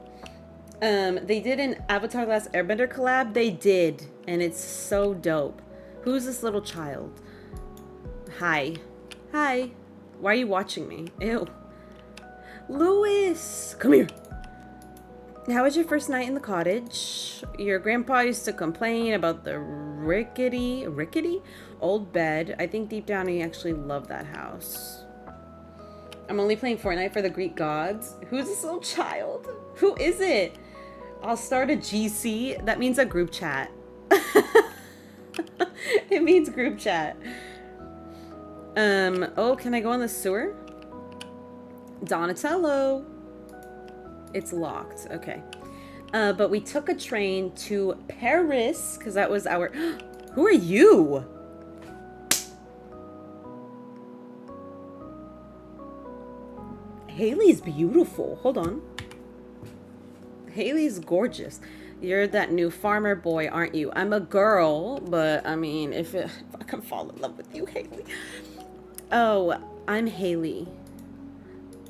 They did an Avatar: The Last Airbender collab. They did, and it's so dope. Who's this little child? Hi. Hi. Why are you watching me? Ew. Louis, come here. How was your first night in the cottage? Your grandpa used to complain about the rickety old bed. I think deep down he actually loved that house. I'm only playing Fortnite for the Greek gods. Who's this little child? Who is it? I'll start a GC. That means a group chat. It means group chat. Oh, can I go in the sewer? Donatello. It's locked. Okay. But we took a train to Paris because that was our... Who are you? Haley's beautiful. Hold on. Haley's gorgeous. You're that new farmer boy, aren't you? I'm a girl, but I mean, if I can fall in love with you, Haley. Oh, I'm Haley.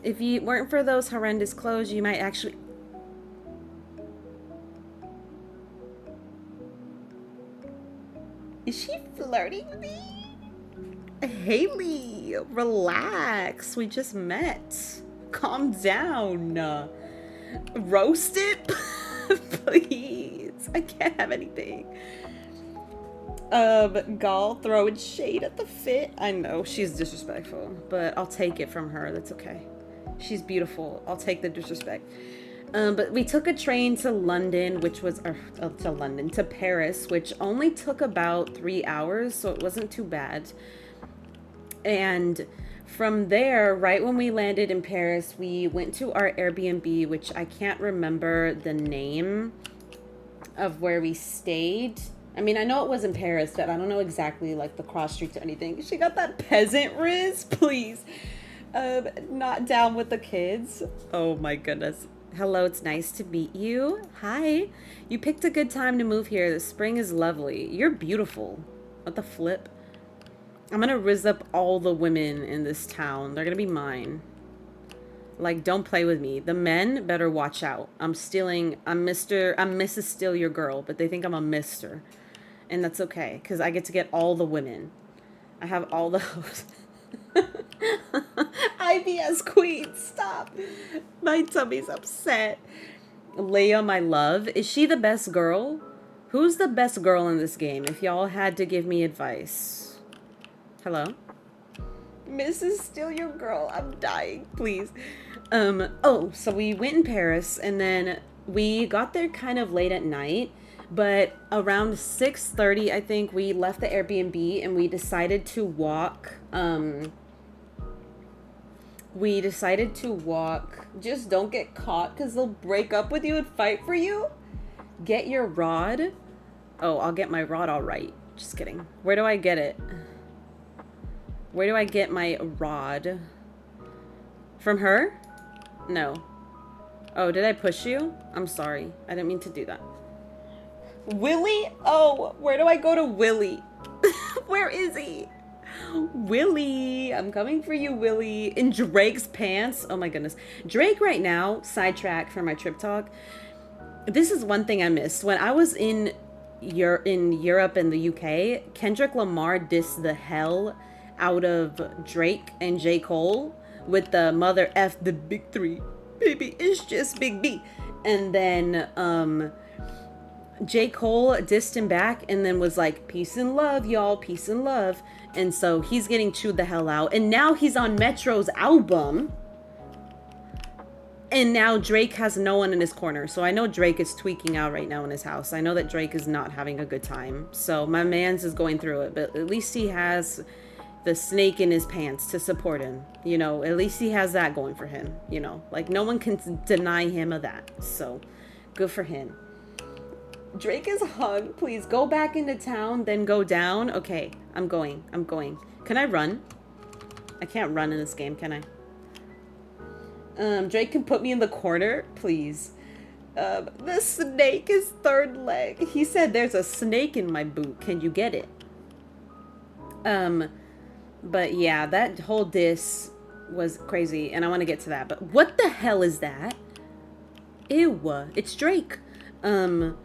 If you weren't for those horrendous clothes, you might actually... Is she flirting with me? Haley, relax. We just met. Calm down. Roast it? Please. I can't have anything. Gall throwing shade at the fit. I know she's disrespectful, but I'll take it from her. That's okay. She's beautiful. I'll take the disrespect. But we took a train to London, which was to Paris, which only took about 3 hours, so it wasn't too bad. And from there, right when we landed in Paris, we went to our Airbnb, which I can't remember the name of where we stayed. I mean, I know it was in Paris, but I don't know exactly like the cross streets or anything. She got that peasant riz, please. Not down with the kids. Oh my goodness. Hello, it's nice to meet you. Hi. You picked a good time to move here. The spring is lovely. You're beautiful. What the flip? I'm gonna rizz up all the women in this town. They're gonna be mine. Like, don't play with me. The men better watch out. I'm Mrs. Steal Your Girl, but they think I'm a Mister. And that's okay, because I get to get all the women. I have all those. IBS queen, stop. My tummy's upset. Leah, my love. Is she the best girl? Who's the best girl in this game, if y'all had to give me advice? Hello? Mrs. Steal Your Girl, I'm dying, please. Oh, so we went in Paris, and then we got there kind of late at night, but around 6:30, I think, we left the Airbnb, and we decided to walk, just don't get caught, because they'll break up with you and fight for you. Get your rod. Oh, I'll get my rod all right. Just kidding. Where do I get it? Where do I get my rod? From her? No. Oh, did I push you? I'm sorry. I didn't mean to do that. Willie? Oh, where do I go to Willie? Where is he? Willie, I'm coming for you, Willie. In Drake's pants. Oh my goodness. Drake right now, sidetrack for my trip talk. This is one thing I missed. When I was in Europe and the UK, Kendrick Lamar dissed the hell out of Drake and J. Cole with the mother F the big three. Baby, it's just Big B. And then J. Cole dissed him back and then was like, peace and love, y'all, peace and love. And so he's getting chewed the hell out. And now he's on Metro's album. And now Drake has no one in his corner. So I know Drake is tweaking out right now in his house. I know that Drake is not having a good time. So my man's is going through it. But at least he has the snake in his pants to support him. You know, at least he has that going for him. You know, like no one can deny him of that. So good for him. Drake is hung. Please go back into town, then go down. Okay, I'm going. Can I run? I can't run in this game, can I? Drake can put me in the corner, please. The snake is third leg. He said there's a snake in my boot. Can you get it? But yeah, that whole diss was crazy, and I want to get to that. But what the hell is that? Ew, it's Drake. I'm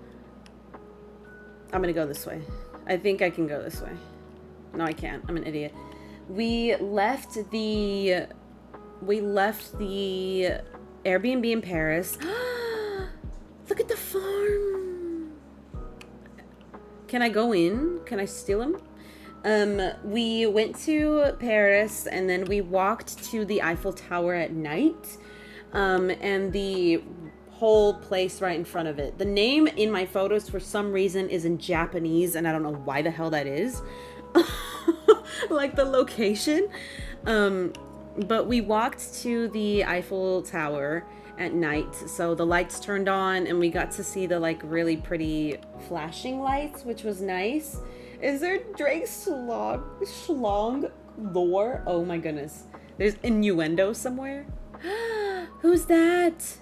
gonna go this way. I think I can go this way. No, I can't. I'm an idiot. We left the Airbnb in Paris. Look at the farm. Can I go in? Can I steal him? We went to Paris and then we walked to the Eiffel Tower at night. And the whole place right in front of it. The name in my photos for some reason is in Japanese and I don't know why the hell that is. Like the location. But we walked to the Eiffel Tower at night. So the lights turned on and we got to see the like really pretty flashing lights, which was nice. Is there Drake Schlong lore? Oh my goodness. There's innuendo somewhere. Who's that?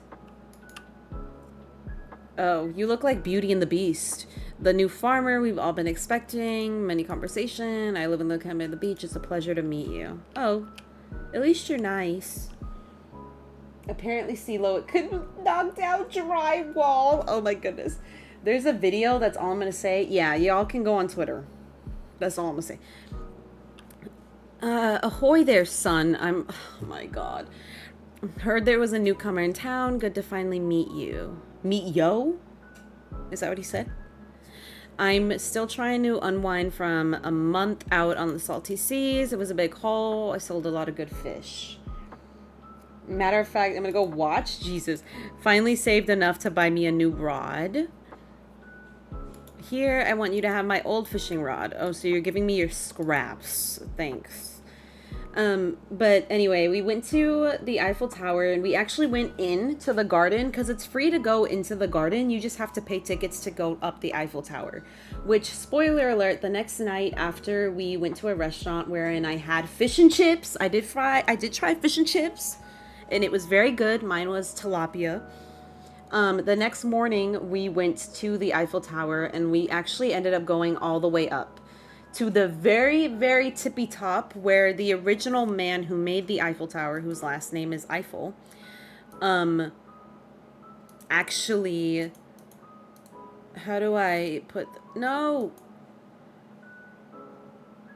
Oh, you look like Beauty and the Beast. The new farmer we've all been expecting. Many conversation. I live in the cabin at the beach. It's a pleasure to meet you. Oh, at least you're nice. Apparently 𝐜𝐲𝐸 could knock down drywall. Oh my goodness. There's a video, that's all I'm gonna say. Yeah, y'all can go on Twitter. That's all I'm gonna say. Ahoy there, son. Oh my god. Heard there was a newcomer in town. Good to finally meet you. Meet yo? Is that what he said? I'm still trying to unwind from a month out on the salty seas. It was a big haul. I sold a lot of good fish. Matter of fact, I'm gonna go watch. Jesus. Finally saved enough to buy me a new rod. Here, I want you to have my old fishing rod. Oh, so you're giving me your scraps. Thanks. But anyway, we went to the Eiffel Tower and we actually went into the garden because it's free to go into the garden. You just have to pay tickets to go up the Eiffel Tower, which, spoiler alert, the next night after we went to a restaurant wherein I had fish and chips. I did try fish and chips and it was very good. Mine was tilapia. The next morning we went to the Eiffel Tower and we actually ended up going all the way up to the very, very tippy top where the original man who made the Eiffel Tower, whose last name is Eiffel, actually, how do I put, no,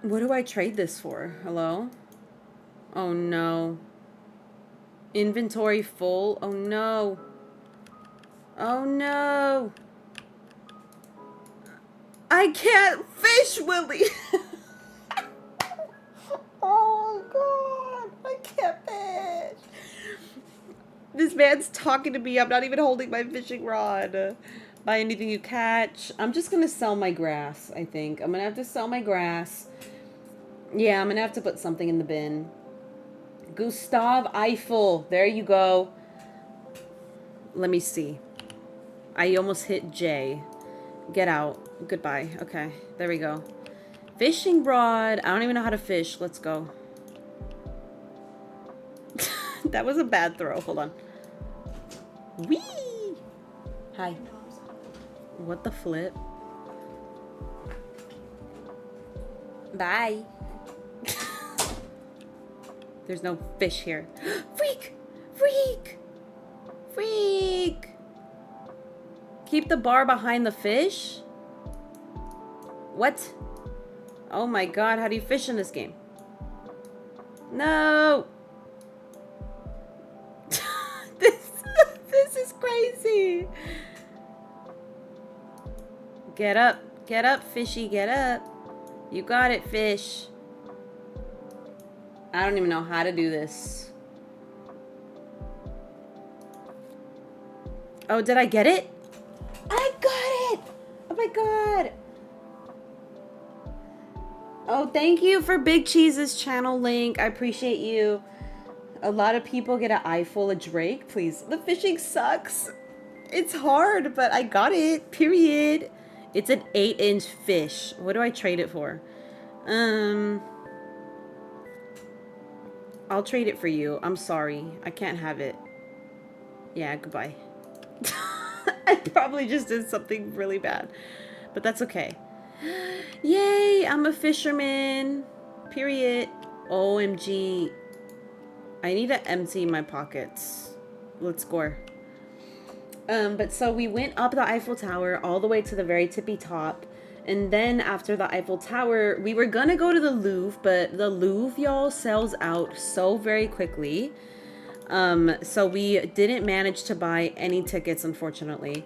what do I trade this for? Hello? Oh no. Inventory full? Oh no. Oh no. I can't fish, Willie. Oh god, I can't fish. This man's talking to me. I'm not even holding my fishing rod. Buy anything you catch. I'm just gonna sell my grass, I think. I'm gonna have to sell my grass. Yeah, I'm gonna have to put something in the bin. Gustav Eiffel. There you go. Let me see. I almost hit J. Get out. Goodbye. Okay, there we go. Fishing rod. I don't even know how to fish. Let's go. That was a bad throw. Hold on. Whee! Hi. What the flip? Bye. There's no fish here. Freak! Freak! Freak! Keep the bar behind the fish? What? Oh my god, how do you fish in this game? No! This is crazy. Get up, fishy, get up. You got it, fish. I don't even know how to do this. Oh, did I get it? I got it! Oh my god. Oh, thank you for Big Cheese's channel link. I appreciate you. A lot of people get an eye full of Drake. Please. The fishing sucks. It's hard, but I got it. Period. It's an 8-inch fish. What do I trade it for? I'll trade it for you. I'm sorry. I can't have it. Yeah, goodbye. I probably just did something really bad. But that's okay. Yay, I'm a fisherman. Period. OMG. I need to empty my pockets. Let's score. But so we went up the Eiffel Tower all the way to the very tippy top. And then after the Eiffel Tower, we were gonna go to the Louvre, but the Louvre, y'all, sells out so very quickly. So we didn't manage to buy any tickets, unfortunately.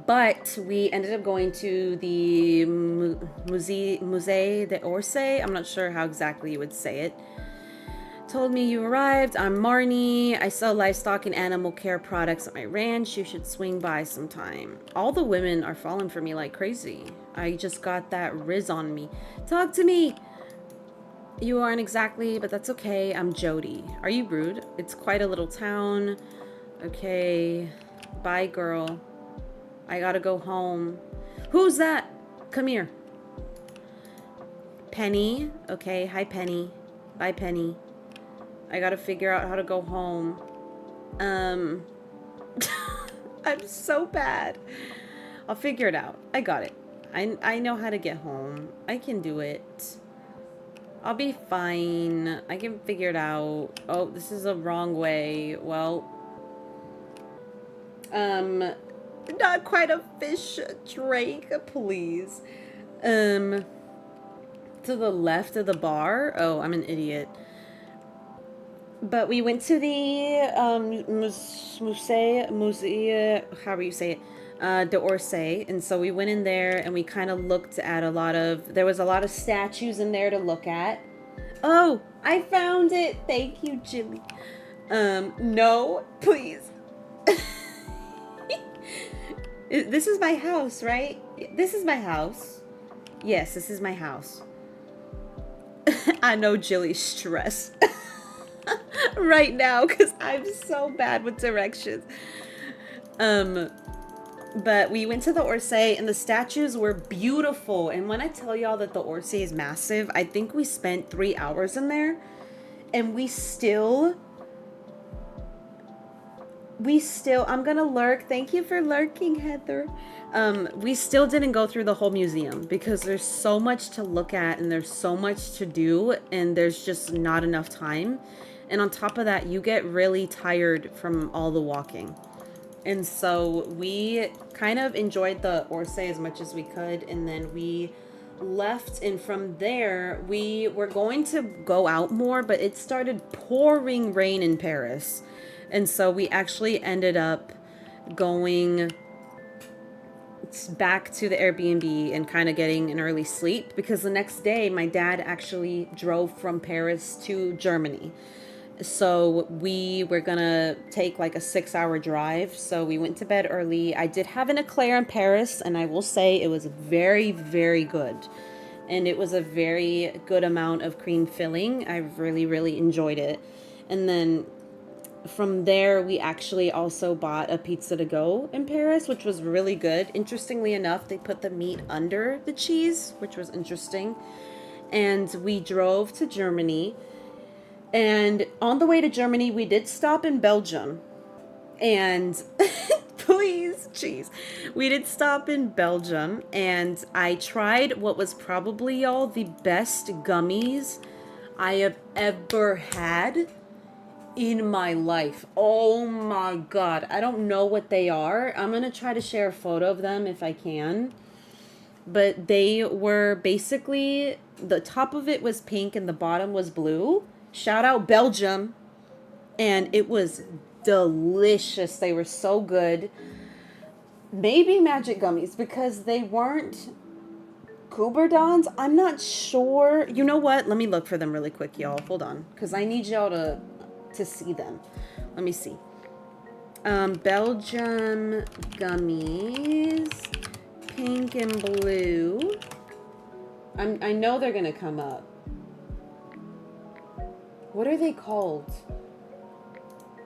But we ended up going to the Musée d'Orsay. I'm not sure how exactly you would say it. Told me you arrived. I'm Marnie. I sell livestock and animal care products at my ranch. You should swing by sometime. All the women are falling for me like crazy. I just got that rizz on me. Talk to me. You aren't exactly, but that's okay. I'm Jody. Are you rude? It's quite a little town. Okay. Bye, girl. I gotta go home. Who's that? Come here. Penny. Okay, hi, Penny. Bye, Penny. I gotta figure out how to go home. I'm so bad. I'll figure it out. I got it. I know how to get home. I can do it. I'll be fine. I can figure it out. Oh, this is the wrong way. Well, not quite a fish, Drake, please. To the left of the bar. Oh, I'm an idiot. But we went to the musée, however you say it, 𝐜𝐲𝐿𝐽, and so we went in there and we kind of looked at there was a lot of statues in there to look at. Oh, I found it. Thank you, Jimmy. No, please. This is my house, right? This is my house. Yes, this is my house. I know Jilly's stressed right now because I'm so bad with directions. But we went to the 𝐜𝐲𝐿𝐽 and the statues were beautiful. And when I tell y'all that the 𝐜𝐲𝐿𝐽 is massive, I think we spent 3 hours in there. And we still, I'm gonna lurk. Thank you for lurking, Heather. We still didn't go through the whole museum because there's so much to look at and there's so much to do and there's just not enough time. And on top of that, you get really tired from all the walking. And so we kind of enjoyed the 𝐜𝐲𝐽 as much as we could. And then we left. And from there, we were going to go out more, but it started pouring rain in Paris. And so we actually ended up going back to the Airbnb and kind of getting an early sleep. Because the next day, my dad actually drove from Paris to Germany. So we were gonna take like a 6-hour drive. So we went to bed early. I did have an eclair in Paris, and I will say it was very, very good. And it was a very good amount of cream filling. I really, really enjoyed it. And then from there, we actually also bought a pizza to go in Paris, which was really good. Interestingly enough, they put the meat under the cheese, which was interesting. And we drove to Germany. And on the way to Germany, we did stop in Belgium. And please, jeez. We did stop in Belgium. And I tried what was probably, y'all, the best gummies I have ever had in my life. Oh my God. I don't know what they are. I'm going to try to share a photo of them if I can. But they were basically, the top of it was pink and the bottom was blue. Shout out Belgium. And it was delicious. They were so good. Maybe magic gummies because they weren't 𝐜𝐫𝐞𝐼𝐻. I'm not sure. You know what? Let me look for them really quick, y'all. Hold on. Because I need y'all to see them. Let me see. Belgium gummies. Pink and blue. I know they're going to come up. What are they called?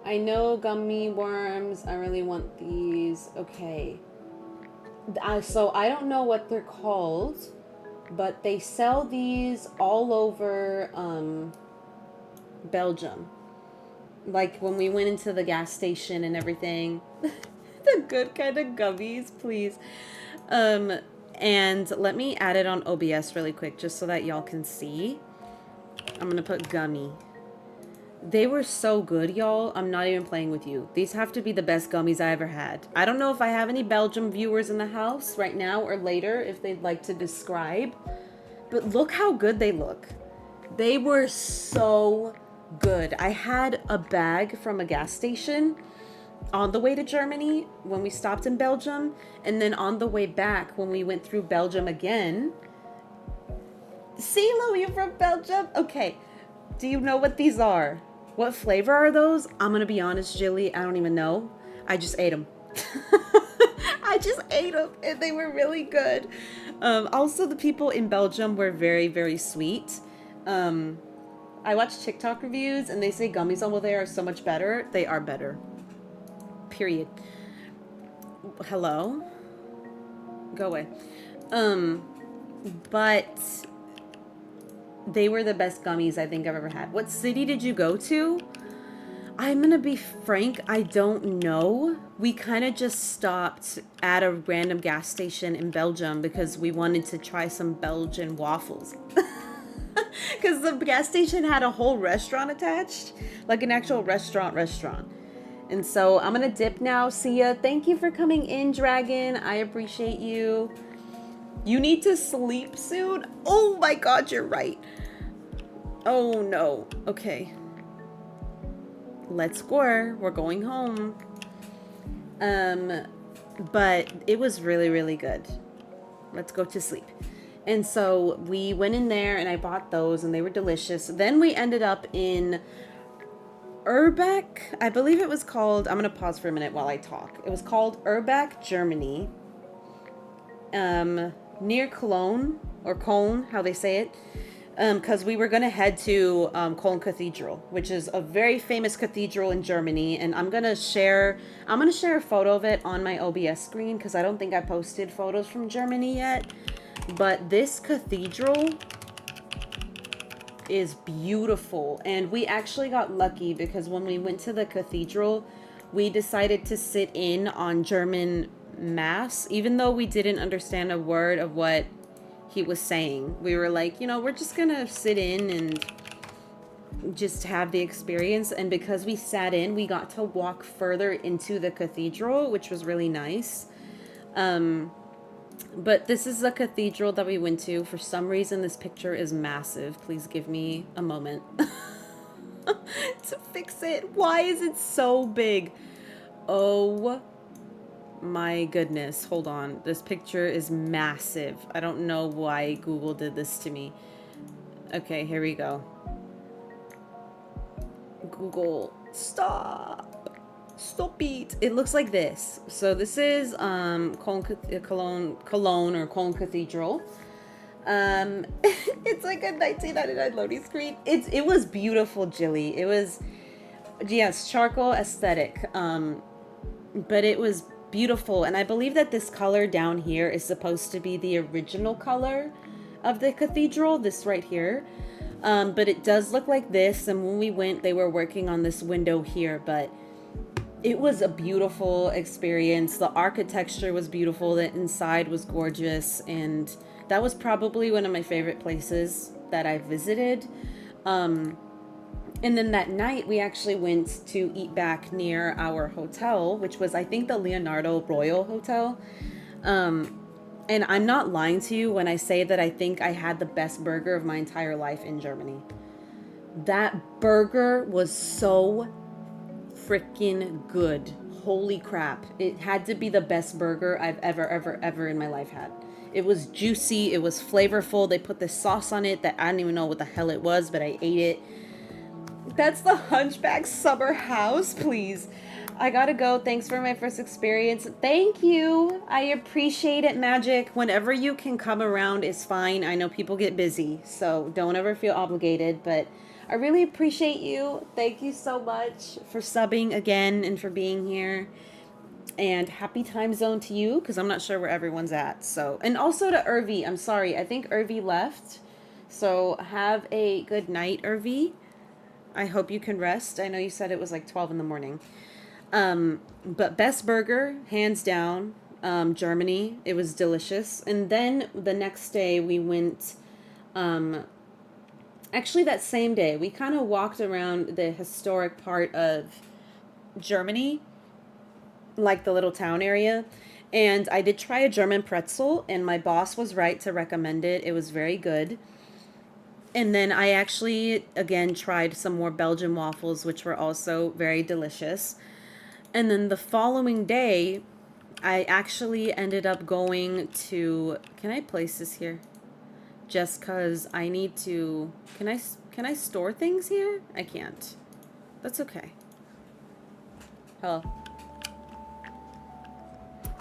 I know gummy worms. I really want these. Okay. So I don't know what they're called, but they sell these all over Belgium. Like when we went into the gas station and everything. The good kind of gummies, please. And let me add it on OBS really quick just so that y'all can see. I'm gonna put gummy. They were so good, y'all. I'm not even playing with you. These have to be the best gummies I ever had. I don't know if I have any Belgium viewers in the house right now or later if they'd like to describe. But look how good they look. They were so good. I had a bag from a gas station on the way to Germany when we stopped in Belgium. And then on the way back when we went through Belgium again. CeeLo, you're from Belgium? Okay. Do you know what these are? What flavor are those? I'm going to be honest, Jilly. I don't even know. I just ate them. I just ate them and they were really good. Also, the people in Belgium were very, very sweet. I watch TikTok reviews and they say gummies over there are so much better. They are better. period. Hello? Go away. But they were the best gummies I think I've ever had. What city did you go to? I'm gonna be frank, I don't know. We kind of just stopped at a random gas station in Belgium because we wanted to try some Belgian waffles. Because the gas station had a whole restaurant attached, like an actual restaurant. And so I'm gonna dip now. See ya. Thank you for coming in, Dragon. I appreciate you. You need to sleep soon? Oh my god, you're right. Oh no. Okay. Let's go. We're going home. But it was really, really good. Let's go to sleep. And so we went in there and I bought those and they were delicious. Then we ended up in 𝐜𝐫𝐞𝐝, I believe it was called. I'm going to pause for a minute while I talk. It was called 𝐜𝐫𝐞, Germany. Near Cologne, or Köln, how they say it. Because we were going to head to Köln Cathedral, which is a very famous cathedral in Germany. And I'm going to share a photo of it on my OBS screen because I don't think I posted photos from Germany yet. But this cathedral is beautiful. And we actually got lucky because when we went to the cathedral, we decided to sit in on German mass, even though we didn't understand a word of what he was saying. We were like, you know, we're just gonna sit in and just have the experience. And because we sat in, we got to walk further into the cathedral, which was really nice. But this is the cathedral that we went to. For some reason, this picture is massive. Please give me a moment to fix it. Why is it so big? Oh my goodness. Hold on. This picture is massive. I don't know why Google did this to me. Okay, here we go. Google, stop. Stop it. It looks like this. So this is Cologne or Köln Cathedral. It's like a 1999 loading screen. It was beautiful, Jilly. It was, yes, charcoal aesthetic. But it was beautiful. And I believe that this color down here is supposed to be the original color of the cathedral, this right here. But it does look like this. And when we went, they were working on this window here, but it was a beautiful experience. The architecture was beautiful. The inside was gorgeous. And that was probably one of my favorite places that I visited. And then that night, we actually went to eat back near our hotel, which was, I think, the Leonardo Royal Hotel. And I'm not lying to you when I say that I think I had the best burger of my entire life in Germany. That burger was so freaking good. Holy crap. It had to be the best burger I've ever in my life had. It was juicy. It was flavorful. They put this sauce on it that I don't even know what the hell it was, but I ate it. That's the Hunchback summer house, please. I gotta go. Thanks for my first experience. Thank you. I appreciate it, Magic. Whenever you can come around is fine. I know people get busy, so don't ever feel obligated, but I really appreciate you. Thank you so much for subbing again and for being here. And happy time zone to you, because I'm not sure where everyone's at. So, and also to 𝐜𝐵. I'm sorry. I think 𝐜𝐵 left. So have a good night, 𝐜𝐵. I hope you can rest. I know you said it was like 12 in the morning. But best burger, hands down, Germany. It was delicious. And then the next day we went, actually that same day, we kind of walked around the historic part of Germany, like the little town area. And I did try a German pretzel, and my boss was right to recommend it. It was very good. And then I actually, again, tried some more Belgian waffles, which were also very delicious. And then the following day, I actually ended up going to... Can I place this here? Just because I need to... Can I store things here? I can't. That's okay. Hello.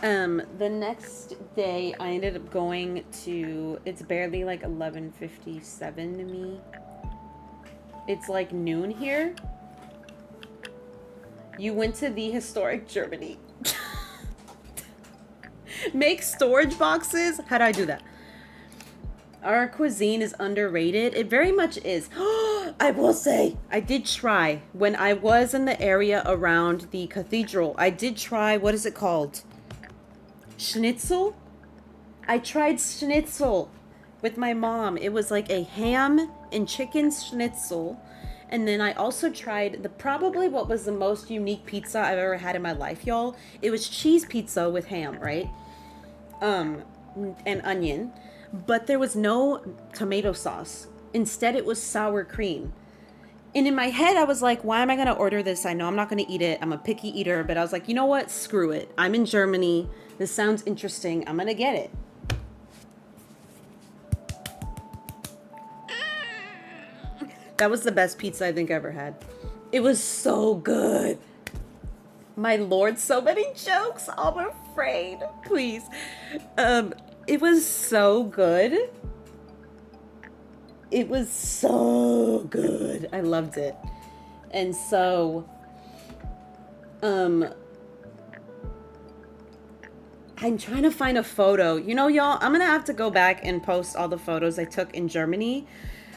The next day, I ended up going to... It's barely like 11:57 to me. It's like noon here. You went to the historic Germany. Make storage boxes? How do I do that? Our cuisine is underrated. It very much is. I will say, I did try. When I was in the area around the cathedral, I did try, what is it called? Schnitzel? I tried schnitzel with my mom. It was like a ham and chicken schnitzel. And then I also tried probably what was the most unique pizza I've ever had in my life, y'all. It was cheese pizza with ham, right? And onion. But there was no tomato sauce. Instead, it was sour cream. And in my head, I was like, why am I going to order this? I know I'm not going to eat it. I'm a picky eater. But I was like, you know what? Screw it. I'm in Germany. This sounds interesting. I'm going to get it. That was the best pizza I think I ever had. It was so good. My lord, so many jokes. I'm afraid. Please. It was so good. It was so good. I loved it. And so, I'm trying to find a photo. You know, y'all, I'm gonna have to go back and post all the photos I took in Germany.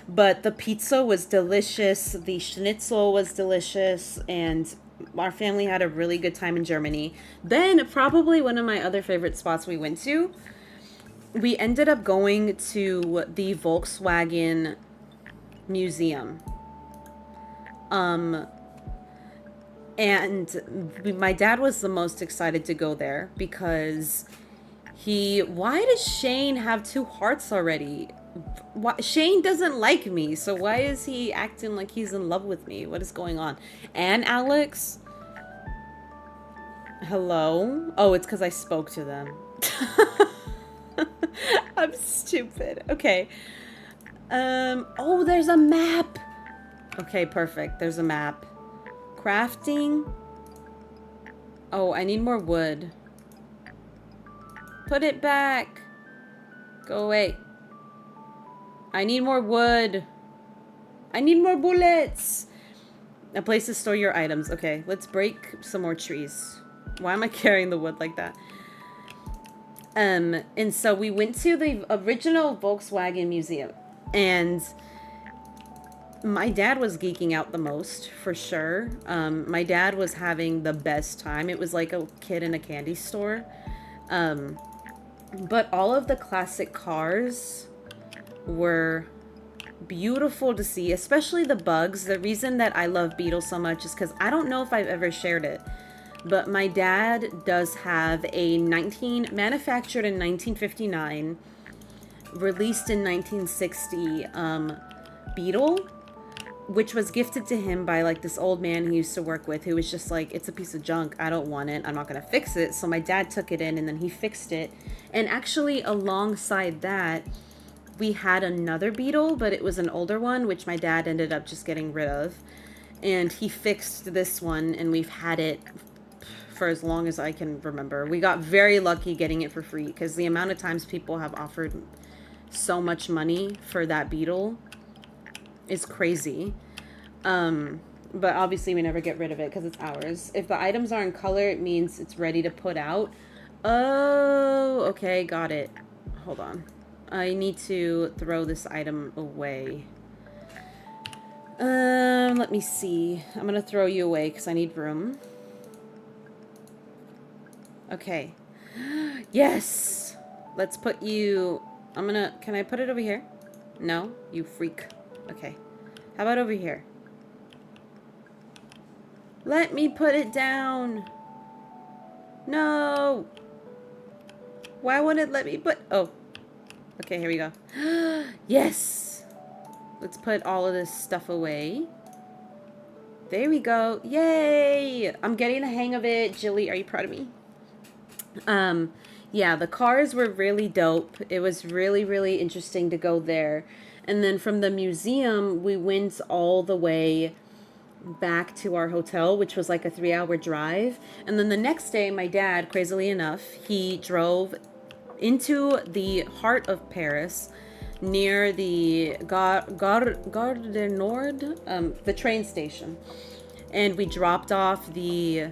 But the pizza was delicious. The schnitzel was delicious. And our family had a really good time in Germany. Then, probably one of my other favorite spots we went to, we ended up going to the Volkswagen Museum. And my dad was the most excited to go there because why does Shane have 2 hearts already? Shane doesn't like me, so why is he acting like he's in love with me? What is going on? And Alex? Hello? Oh, it's because I spoke to them. I'm stupid. Okay. Oh, there's a map. Okay, perfect. There's a map. Crafting. Oh, I need more wood. Put it back. Go away. I need more wood. I need more bullets. A place to store your items. Okay, let's break some more trees. Why am I carrying the wood like that? And so we went to the original Volkswagen Museum, and my dad was geeking out the most, for sure. My dad was having the best time. It was like a kid in a candy store. But all of the classic cars were beautiful to see, especially the bugs. The reason that I love Beetle so much is because I don't know if I've ever shared it, but my dad does have a manufactured in 1959, released in 1960 Beetle, which was gifted to him by like this old man he used to work with, who was just like, it's a piece of junk, I don't want it, I'm not gonna fix it. So my dad took it in and then he fixed it. And actually alongside that, we had another Beetle, but it was an older one, which my dad ended up just getting rid of. And he fixed this one, and we've had it for as long as I can remember. We got very lucky getting it for free, because the amount of times people have offered so much money for that Beetle is crazy. But obviously we never get rid of it because it's ours. If the items are in color, it means it's ready to put out. Oh, okay, got it. Hold on. I need to throw this item away. Let me see. I'm gonna throw you away because I need room. Okay. Yes! Let's put you... Can I put it over here? No? You freak. Okay. How about over here? Let me put it down! No! Why won't it let me put... Oh. Okay, here we go. Yes! Let's put all of this stuff away. There we go. Yay! I'm getting the hang of it. Jilly, are you proud of me? Yeah, the cars were really dope. It was really, really interesting to go there. And then from the museum, we went all the way back to our hotel, which was like a 3-hour drive. And then the next day, my dad, crazily enough, he drove into the heart of Paris, near the Gare du Nord, the train station. and we dropped off the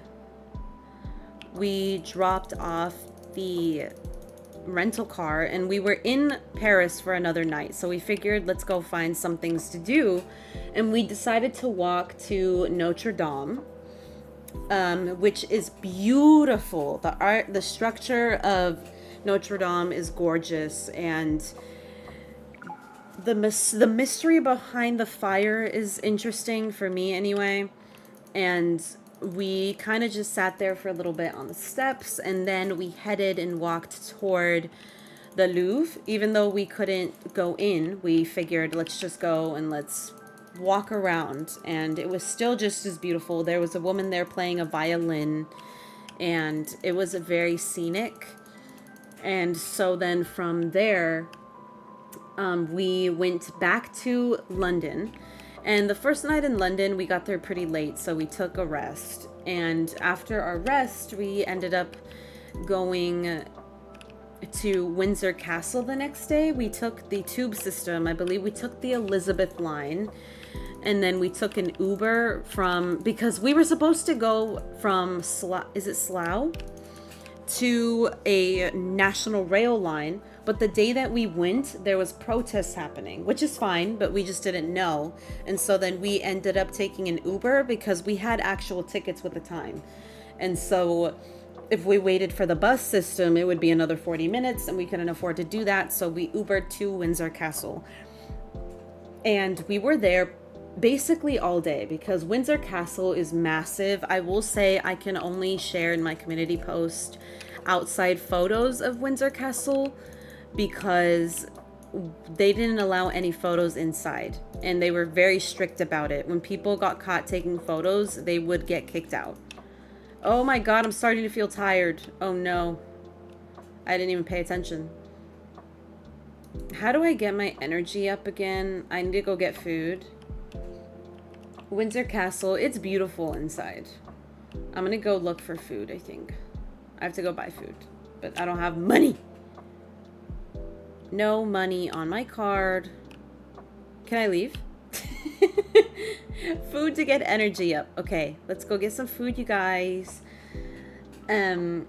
rental car, and we were in Paris for another night, so we figured let's go find some things to do, and we decided to walk to Notre Dame, which is beautiful. The structure of Notre Dame is gorgeous, and the mystery behind the fire is interesting for me anyway. And we kind of just sat there for a little bit on the steps, and then we headed and walked toward the Louvre. Even though we couldn't go in, we figured let's just go and let's walk around, and it was still just as beautiful. There was a woman there playing a violin, and it was very scenic. And so then from there, we went back to London. And the first night in London, we got there pretty late, so we took a rest. And after our rest, we ended up going to Windsor Castle the next day. We took the tube system. I believe we took the Elizabeth line. And then we took an Uber because we were supposed to go from Slough to a national rail line. But the day that we went, there was protests happening, which is fine, but we just didn't know. And so then we ended up taking an Uber because we had actual tickets with the time. And so if we waited for the bus system, it would be another 40 minutes, and we couldn't afford to do that. So we Ubered to Windsor Castle. And we were there basically all day because Windsor Castle is massive. I will say I can only share in my community post outside photos of Windsor Castle, because they didn't allow any photos inside, and they were very strict about it. When people got caught taking photos, they would get kicked out. Oh my god, I'm starting to feel tired. Oh no. I didn't even pay attention. How do I get my energy up again? I need to go get food. Windsor Castle, it's beautiful inside. I'm gonna go look for food, I think. I have to go buy food, but I don't have money. No money on my card. Can I leave? Food to get energy up. Okay, let's go get some food, you guys. And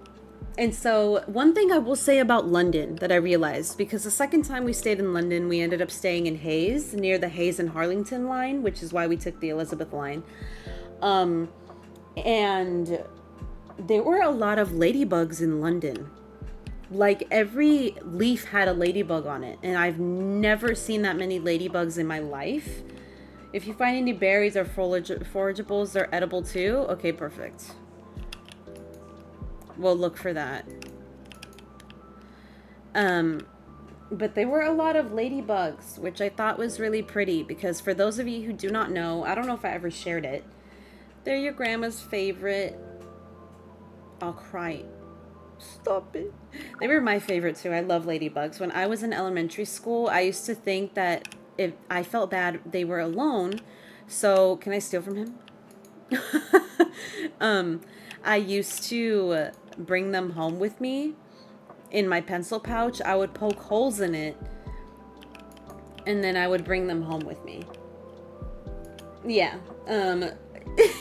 so one thing I will say about London that I realized, because the second time we stayed in London, we ended up staying in 𝐜𝐻𝐻, near the 𝐜𝐻𝐻 and Harlington line, which is why we took the Elizabeth line. And there were a lot of ladybugs in London. Like, every leaf had a ladybug on it, and I've never seen that many ladybugs in my life. If you find any berries or forageables, they're edible too. Okay, perfect. We'll look for that. But there were a lot of ladybugs, which I thought was really pretty, because for those of you who do not know, I don't know if I ever shared it, they're your grandma's favorite. I'll cry. Stop it. They were my favorite too. I love ladybugs. When I was in elementary school, I used to think that if I felt bad, they were alone. So, can I steal from him? I used to bring them home with me in my pencil pouch. I would poke holes in it, and then I would bring them home with me. Yeah.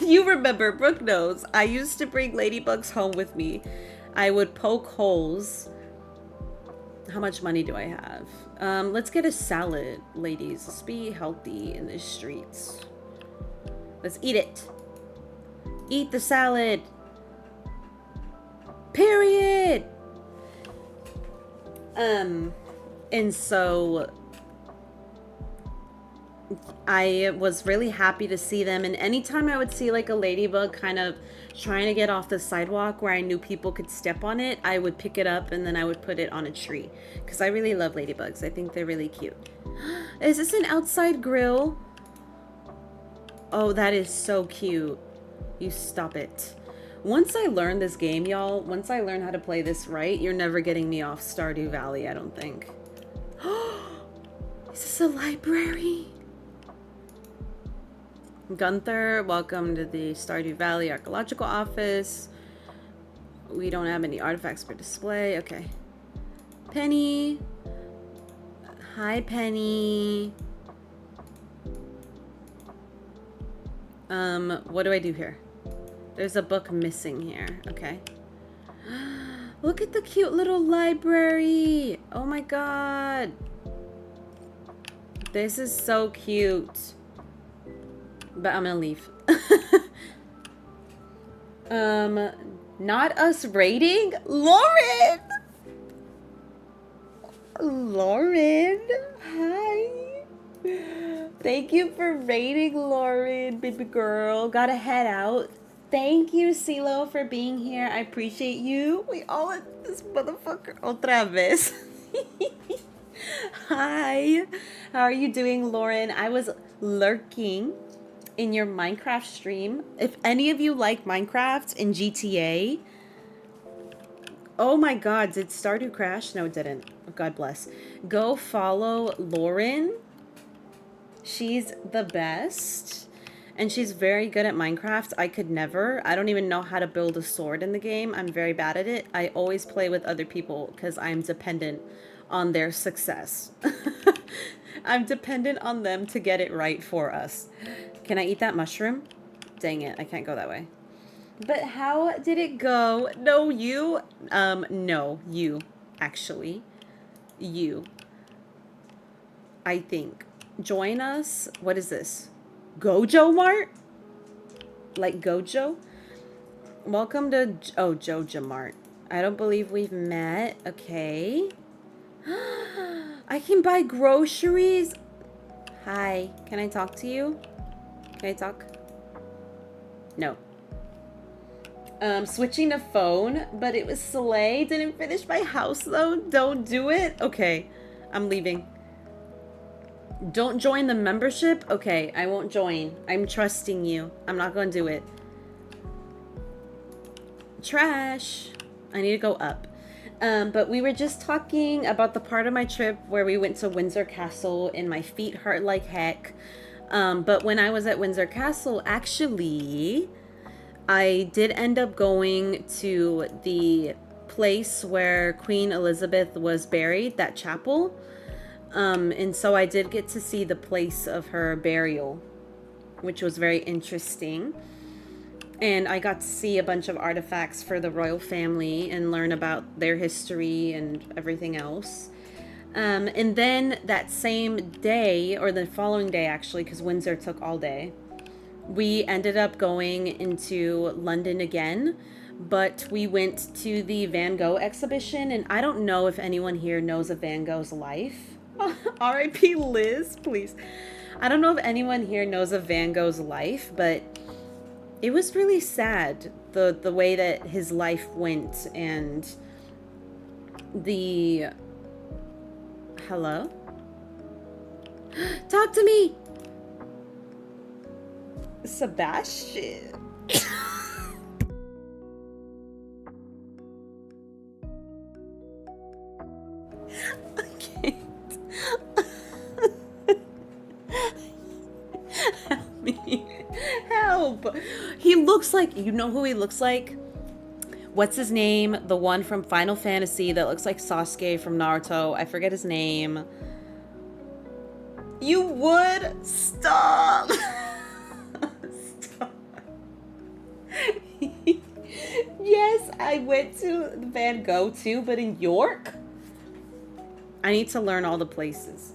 You remember, Brooke knows. I used to bring ladybugs home with me. I would poke holes. How much money do I have? Let's get a salad, ladies. Let's be healthy in the streets. Let's eat it. Eat the salad. Period. And so I was really happy to see them, and anytime I would see like a ladybug kind of trying to get off the sidewalk where I knew people could step on it, I would pick it up and then I would put it on a tree, because I really love ladybugs. I think they're really cute. Is this an outside grill? Oh, that is so cute. You stop it. Once I learn this game, y'all, once I learn how to play this right, you're never getting me off Stardew Valley, I don't think. Is this a library? Gunther, welcome to the Stardew Valley Archaeological Office. We don't have any artifacts for display. Okay. Penny. Hi, Penny. What do I do here? There's a book missing here. Okay. Look at the cute little library. Oh my god. This is so cute. But I'm gonna leave. Not us raiding? Lauren! Lauren, hi. Thank you for raiding, Lauren, baby girl. Gotta head out. Thank you, 𝐿𝐫𝐞𝐝, for being here. I appreciate you. We all at this motherfucker otra vez. Hi. How are you doing, Lauren? I was lurking in your Minecraft stream. If any of you like Minecraft and GTA, oh my god, did Stardew crash? No, it didn't. God bless. Go follow Lauren. She's the best. And she's very good at Minecraft. I could never. I don't even know how to build a sword in the game. I'm very bad at it. I always play with other people because I'm dependent on their success. I'm dependent on them to get it right for us. Can I eat that mushroom? Dang it, I can't go that way. But how did it go? No, you. No, you. Actually. You. I think. Join us. What is this? Gojo Mart? Like Gojo? Welcome to... Oh, Jojo Mart. I don't believe we've met. Okay. I can buy groceries. Hi. Can I talk to you? Can I talk? No. Switching to phone, but it was Slay. Didn't finish my house though. Don't do it. Okay. I'm leaving. Don't join the membership? Okay, I won't join. I'm trusting you. I'm not gonna do it. Trash. I need to go up. But we were just talking about the part of my trip where we went to Windsor Castle and my feet hurt like heck. But when I was at Windsor Castle, actually, I did end up going to the place where Queen Elizabeth was buried, that chapel. And so I did get to see the place of her burial, which was very interesting. And I got to see a bunch of artifacts for the royal family and learn about their history and everything else. And then that same day, or the following day actually, because Windsor took all day, we ended up going into London again, but we went to the Van Gogh exhibition, and I don't know if anyone here knows of Van Gogh's life. R.I.P. Liz, please. I don't know if anyone here knows of Van Gogh's life, but it was really sad, the way that his life went, and the... Hello? Talk to me! Sebastian. Okay. Help me. Help. He looks like, you know who he looks like? What's his name? The one from Final Fantasy that looks like Sasuke from Naruto. I forget his name. You would? Stop. Stop. Yes, I went to Van Gogh too, but in York? I need to learn all the places.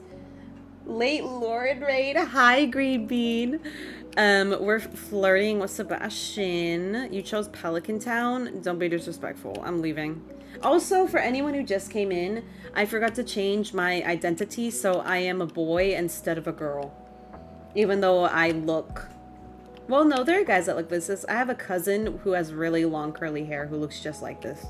Late Lauren Raid. Hi, Green Bean. We're flirting with Sebastian. You chose Pelican Town. Don't be disrespectful. I'm leaving. Also, for anyone who just came in, I forgot to change my identity, so I am a boy instead of a girl. Even though I look... Well, no, there are guys that look like this. I have a cousin who has really long curly hair who looks just like this.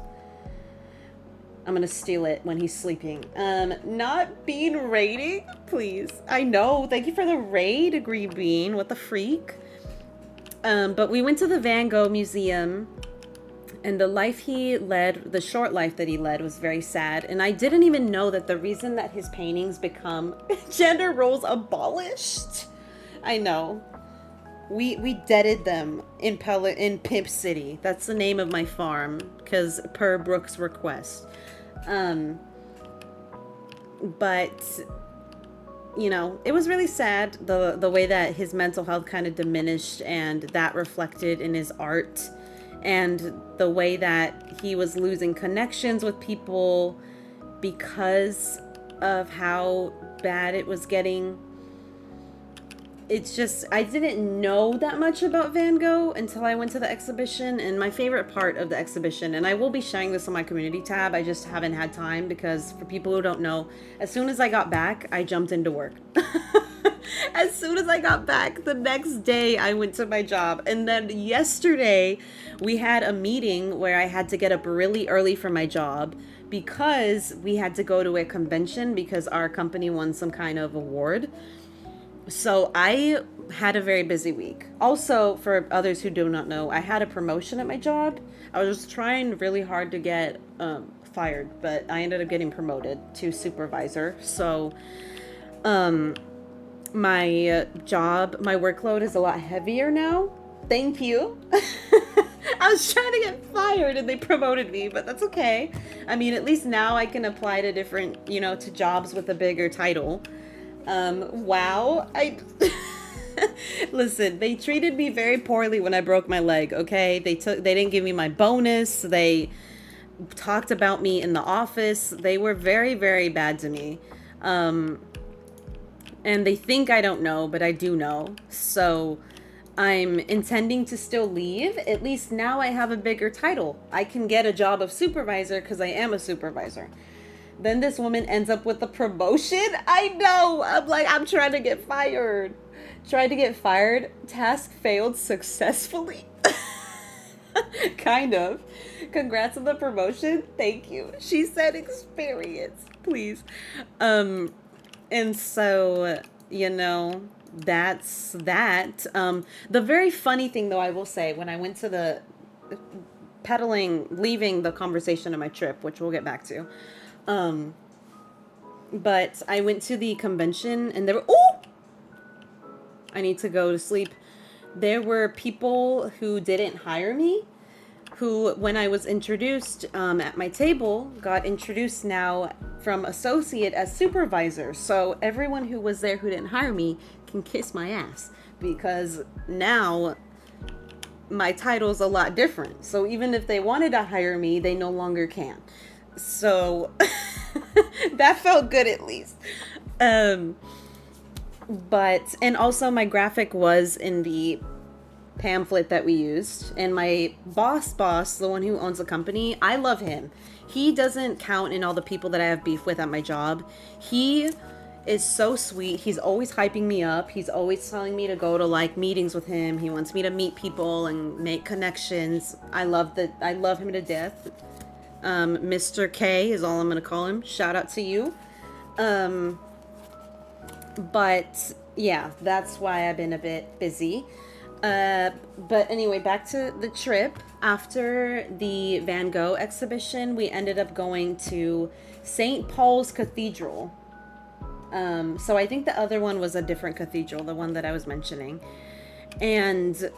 I'm gonna steal it when he's sleeping. Not being raiding, please. I know. Thank you for the raid, Green Bean. What the freak? But we went to the Van Gogh Museum, and the life he led, the short life that he led, was very sad. And I didn't even know that the reason that his paintings become gender roles abolished. I know. We deaded them in Pimp City. That's the name of my farm, because per Brooke's request. But you know, it was really sad, the way that his mental health kind of diminished, and that reflected in his art, and the way that he was losing connections with people because of how bad it was getting. It's just, I didn't know that much about Van Gogh until I went to the exhibition, and my favorite part of the exhibition, and I will be sharing this on my community tab, I just haven't had time because, for people who don't know, as soon as I got back, I jumped into work. As soon as I got back, the next day I went to my job, and then yesterday we had a meeting where I had to get up really early for my job because we had to go to a convention because our company won some kind of award. So I had a very busy week. Also, for others who do not know, I had a promotion at my job. I was trying really hard to get fired, but I ended up getting promoted to supervisor. So my workload is a lot heavier now. Thank you. I was trying to get fired and they promoted me, but that's okay. I mean, at least now I can apply to different, to jobs with a bigger title. Wow. Listen, they treated me very poorly when I broke my leg, okay? They didn't give me my bonus. They talked about me in the office. They were very, very bad to me. And they think I don't know, but I do know. So I'm intending to still leave. At least now I have a bigger title. I can get a job of supervisor because I am a supervisor. Then this woman ends up with a promotion. I know. I'm like, I'm trying to get fired. Task failed successfully. Kind of. Congrats on the promotion. Thank you. She said experience, please. And so, that's that. The very funny thing, though, I will say, when I went to the leaving the conversation of my trip, which we'll get back to, but I went to the convention and there were, I need to go to sleep. There were people who didn't hire me, who, when I was introduced at my table, got introduced now from associate as supervisor. So everyone who was there who didn't hire me can kiss my ass, because now my title's a lot different. So even if they wanted to hire me, they no longer can. So that felt good, at least. And also my graphic was in the pamphlet that we used, and my boss, the one who owns the company, I love him. He doesn't count in all the people that I have beef with at my job. He is so sweet. He's always hyping me up. He's always telling me to go to meetings with him. He wants me to meet people and make connections. I love him to death. Mr. K is all I'm gonna call him. Shout out to you. But yeah, that's why I've been a bit busy. But anyway, back to the trip. After the Van Gogh exhibition, we ended up going to St. Paul's Cathedral. So I think the other one was a different cathedral, the one that I was mentioning. And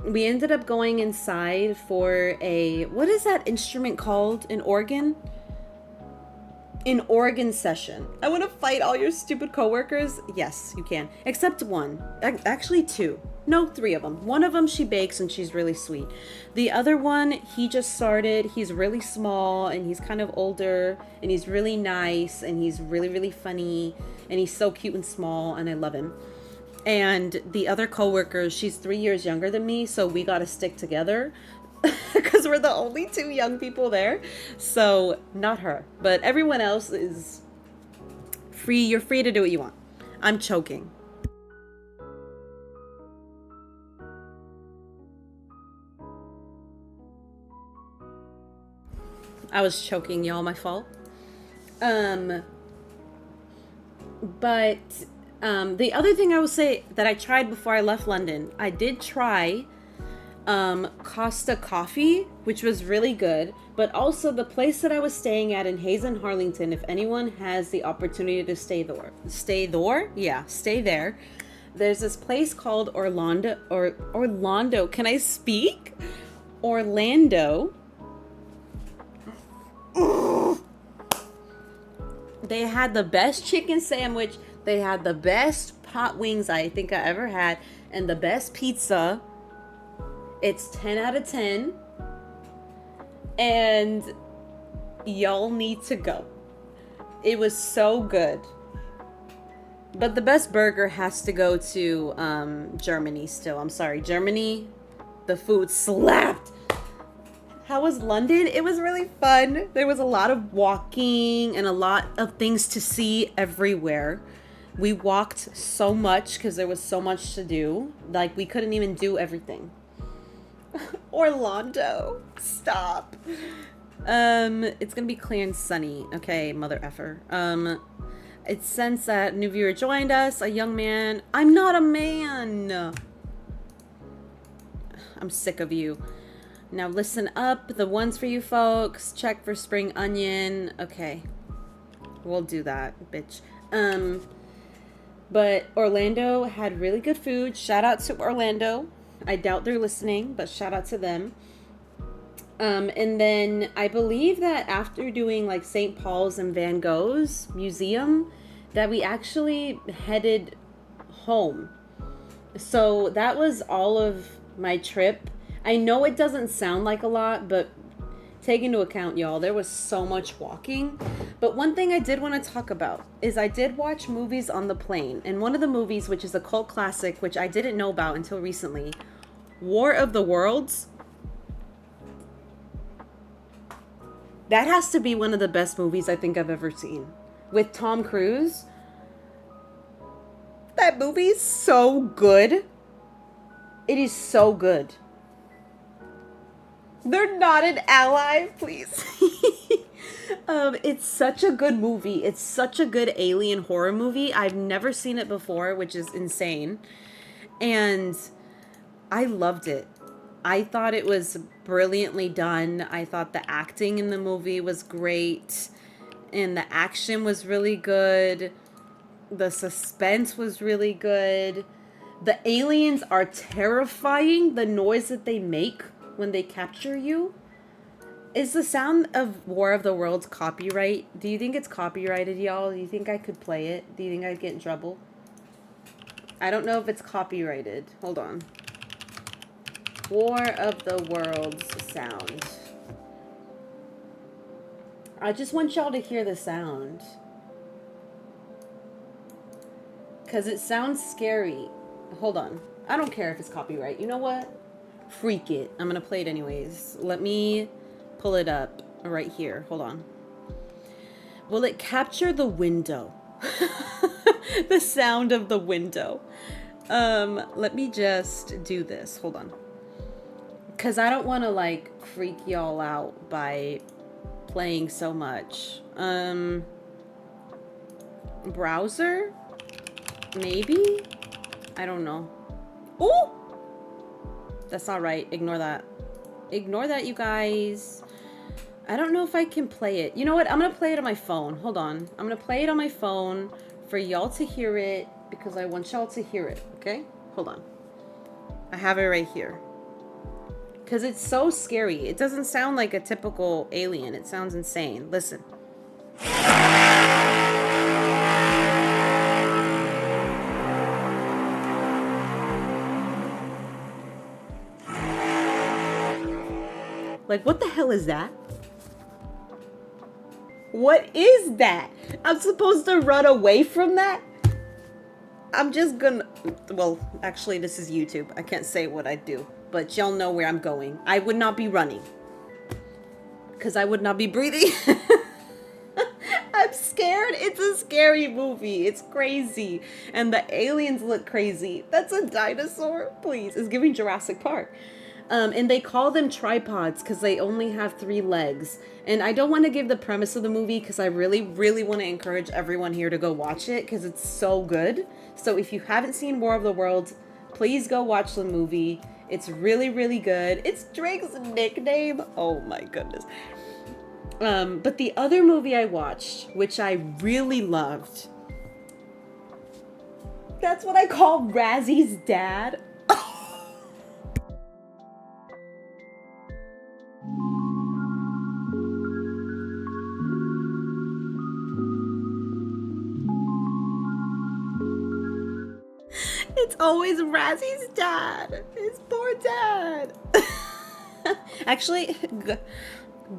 we ended up going inside for what is that instrument called? An organ? An organ session. I want to fight all your stupid coworkers. Yes, you can. Except one. Actually, two. No, three of them. One of them, she bakes and she's really sweet. The other one, he just started. He's really small and he's kind of older and he's really nice and he's really, really funny and he's so cute and small and I love him. And the other coworker, she's 3 years younger than me, so we got to stick together because we're the only two young people there. So not her, but everyone else is free. You're free to do what you want. I'm choking. I was choking, y'all. My fault. But the other thing I will say that I tried before I left London, I did try Costa Coffee, which was really good, but also the place that I was staying at in Hayes and Harlington, if anyone has the opportunity to stay there. There's this place called Orlando. Can I speak? Orlando. They had the best chicken sandwich. They had the best pot wings I think I ever had, and the best pizza. It's 10 out of 10. And y'all need to go. It was so good. But the best burger has to go to Germany still. I'm sorry, Germany. The food slapped. How was London? It was really fun. There was a lot of walking and a lot of things to see everywhere. We walked so much because there was so much to do. Like, we couldn't even do everything. Orlando. Stop. It's gonna be clear and sunny. Okay, mother effer. It since that new viewer joined us, a young man. I'm not a man. I'm sick of you. Now listen up. The ones for you folks. Check for spring onion. Okay. We'll do that, bitch. But Orlando had really good food. Shout out to Orlando. I doubt they're listening, but shout out to them. And then I believe that after doing like St. Paul's and Van Gogh's museum, that we actually headed home. So that was all of my trip. I know it doesn't sound like a lot, but take into account, y'all, there was so much walking. But one thing I did want to talk about is I did watch movies on the plane. And one of the movies, which is a cult classic, which I didn't know about until recently, War of the Worlds. That has to be one of the best movies I think I've ever seen. With Tom Cruise. That movie's so good. It is so good. They're not an ally, please. It's such a good movie. It's such a good alien horror movie. I've never seen it before, which is insane. And I loved it. I thought it was brilliantly done. I thought the acting in the movie was great. And the action was really good. The suspense was really good. The aliens are terrifying. The noise that they make when they capture you. Is the sound of War of the Worlds copyright? Do you think it's copyrighted, y'all? Do you think I could play it? Do you think I'd get in trouble? I don't know if it's copyrighted. Hold on. War of the Worlds sound. I just want y'all to hear the sound. Because it sounds scary. Hold on. I don't care if it's copyright. You know what? Freak it. I'm going to play it anyways. Let me pull it up right here. Hold on. Will it capture the window? The sound of the window. Let me just do this. Hold on. Because I don't want to, like, freak y'all out by playing so much. Browser? Maybe? I don't know. Ooh! That's not right. Ignore that. Ignore that, you guys. I don't know if I can play it. You know what? I'm going to play it on my phone. Hold on. I'm going to play it on my phone for y'all to hear it because I want y'all to hear it. Okay? Hold on. I have it right here. Because it's so scary. It doesn't sound like a typical alien. It sounds insane. Listen. Like, what the hell is that? What is that? I'm supposed to run away from that? I'm just gonna... Well, actually, this is YouTube. I can't say what I do. But y'all know where I'm going. I would not be running. Because I would not be breathing. I'm scared. It's a scary movie. It's crazy. And the aliens look crazy. That's a dinosaur? Please. It's giving Jurassic Park. And they call them tripods because they only have 3 legs. And I don't want to give the premise of the movie because I really, really want to encourage everyone here to go watch it because it's so good. So if you haven't seen War of the Worlds, please go watch the movie. It's really, really good. It's Drake's nickname. Oh my goodness. But the other movie I watched, which I really loved, that's what I call Razzie's dad. It's always Razzie's dad. His poor dad. Actually,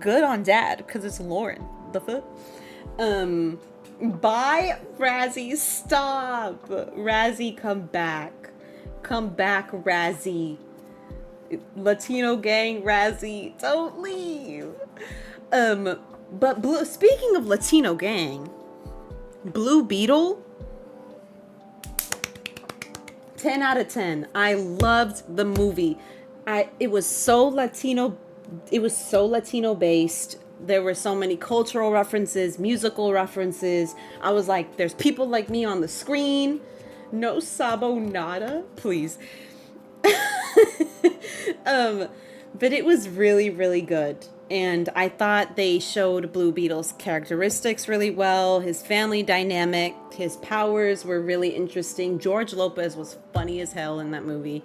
good on dad, because it's Lauren. The fuck? Bye, Razzie. Stop. Razzie, come back. Come back, Razzie. Latino gang, Razzie. Don't leave. But speaking of Latino gang, Blue Beetle, 10 out of 10. I loved the movie. It was so Latino based. There were so many cultural references, musical references. I was like, there's people like me on the screen. No sabo nada, please. But it was really, really good. And I thought they showed Blue Beetle's characteristics really well. His family dynamic, his powers were really interesting. George Lopez was funny as hell in that movie.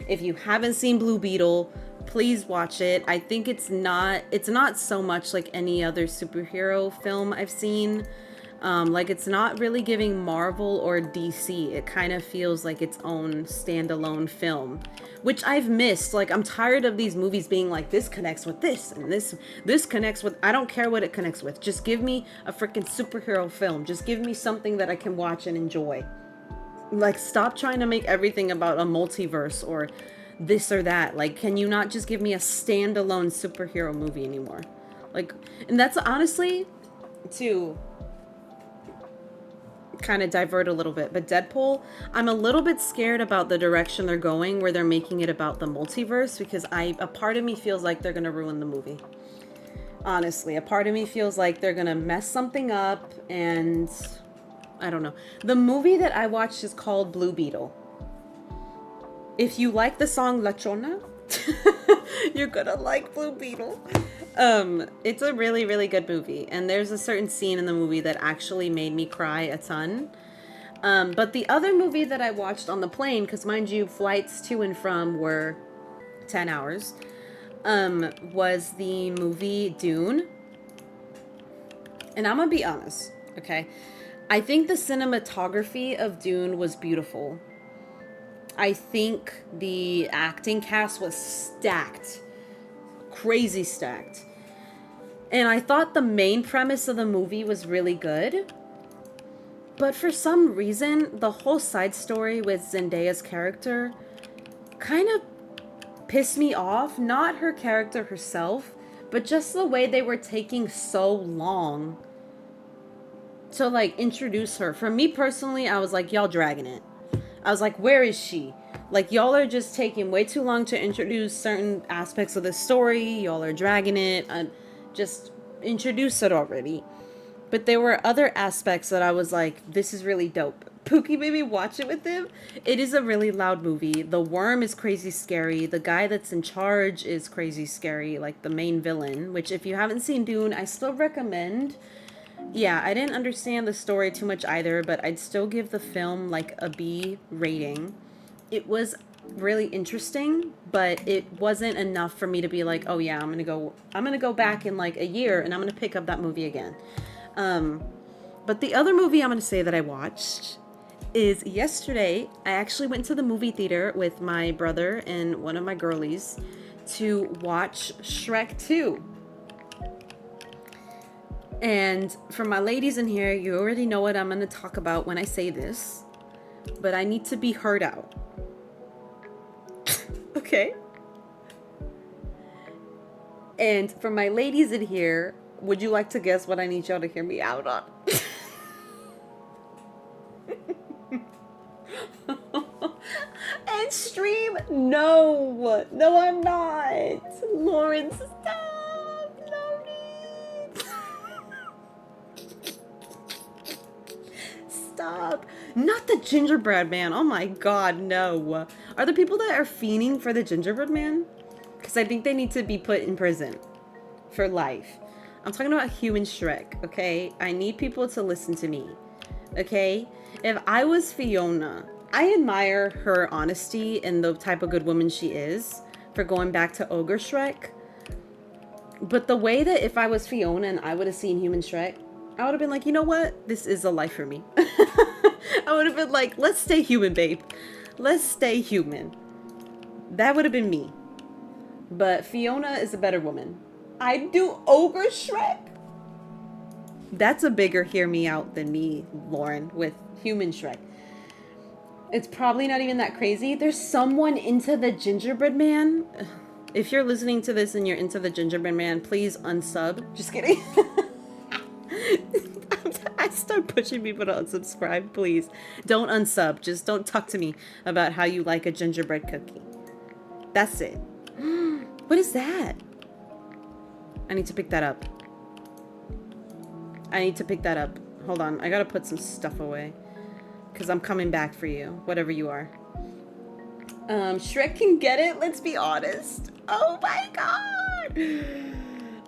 If you haven't seen Blue Beetle, please watch it. I think it's not so much like any other superhero film I've seen. Like, it's not really giving Marvel or DC. It kind of feels like its own standalone film, which I've missed. Like, I'm tired of these movies being like, this connects with this, and this connects with... I don't care what it connects with. Just give me a freaking superhero film. Just give me something that I can watch and enjoy. Like, stop trying to make everything about a multiverse or this or that. Like, can you not just give me a standalone superhero movie anymore? Like, and that's honestly, to kind of divert a little bit, but Deadpool, I'm a little bit scared about the direction they're going, where they're making it about the multiverse, because a part of me feels like they're gonna ruin the movie. Honestly, a part of me feels like they're gonna mess something up, and I don't know. The movie that I watched is called Blue Beetle. If you like the song La Chona, you're gonna like Blue Beetle. It's a really, really good movie, and there's a certain scene in the movie that actually made me cry a ton. But the other movie that I watched on the plane, because mind you, flights to and from were 10 hours, was the movie Dune. And I'm gonna be honest, okay? I think the cinematography of Dune was beautiful. I think the acting cast was stacked. Crazy stacked. And I thought the main premise of the movie was really good. But for some reason, the whole side story with Zendaya's character kind of pissed me off. Not her character herself, but just the way they were taking so long to, like, introduce her. For me personally, I was like, y'all dragging it. I was like, where is she? Like, y'all are just taking way too long to introduce certain aspects of the story. Y'all are dragging it. Just introduce it already. But there were other aspects that I was like, this is really dope. Pookie made me watch it with him. It is a really loud movie. The worm is crazy scary. The guy that's in charge is crazy scary, like the main villain. Which, if you haven't seen Dune, I still recommend. Yeah, I didn't understand the story too much either, but I'd still give the film like a B rating. It was really interesting, but it wasn't enough for me to be like, oh yeah, I'm gonna go back in like a year and I'm gonna pick up that movie again. But the other movie I'm gonna say that I watched is yesterday. I actually went to the movie theater with my brother and one of my girlies to watch Shrek 2. And for my ladies in here, you already know what I'm gonna talk about when I say this, but I need to be heard out. Okay. And for my ladies in here, would you like to guess what I need y'all to hear me out on? And stream? No, I'm not. Lauren, stop. Lauren. Stop. Not the gingerbread man. Oh my god, no. Are there people that are fiending for the gingerbread man? Because I think they need to be put in prison for life. I'm talking about human Shrek, okay? I need people to listen to me, okay? If I was Fiona, I admire her honesty and the type of good woman she is for going back to Ogre Shrek. But the way that if I was Fiona and I would have seen human Shrek, I would have been like, you know what? This is a life for me. I would have been like, let's stay human, babe. Let's stay human. That would have been me. But Fiona is a better woman. I'd do Ogre Shrek. That's a bigger hear me out than me, Lauren, with human Shrek. It's probably not even that crazy. There's someone into the gingerbread man. If you're listening to this and you're into the gingerbread man, please unsub. Just kidding. I start pushing people to unsubscribe, please. Don't unsub. Just don't talk to me about how you like a gingerbread cookie. That's it. What is that? I need to pick that up. I need to pick that up. Hold on. I gotta put some stuff away. Because I'm coming back for you. Whatever you are. Shrek can get it? Let's be honest. Oh my god!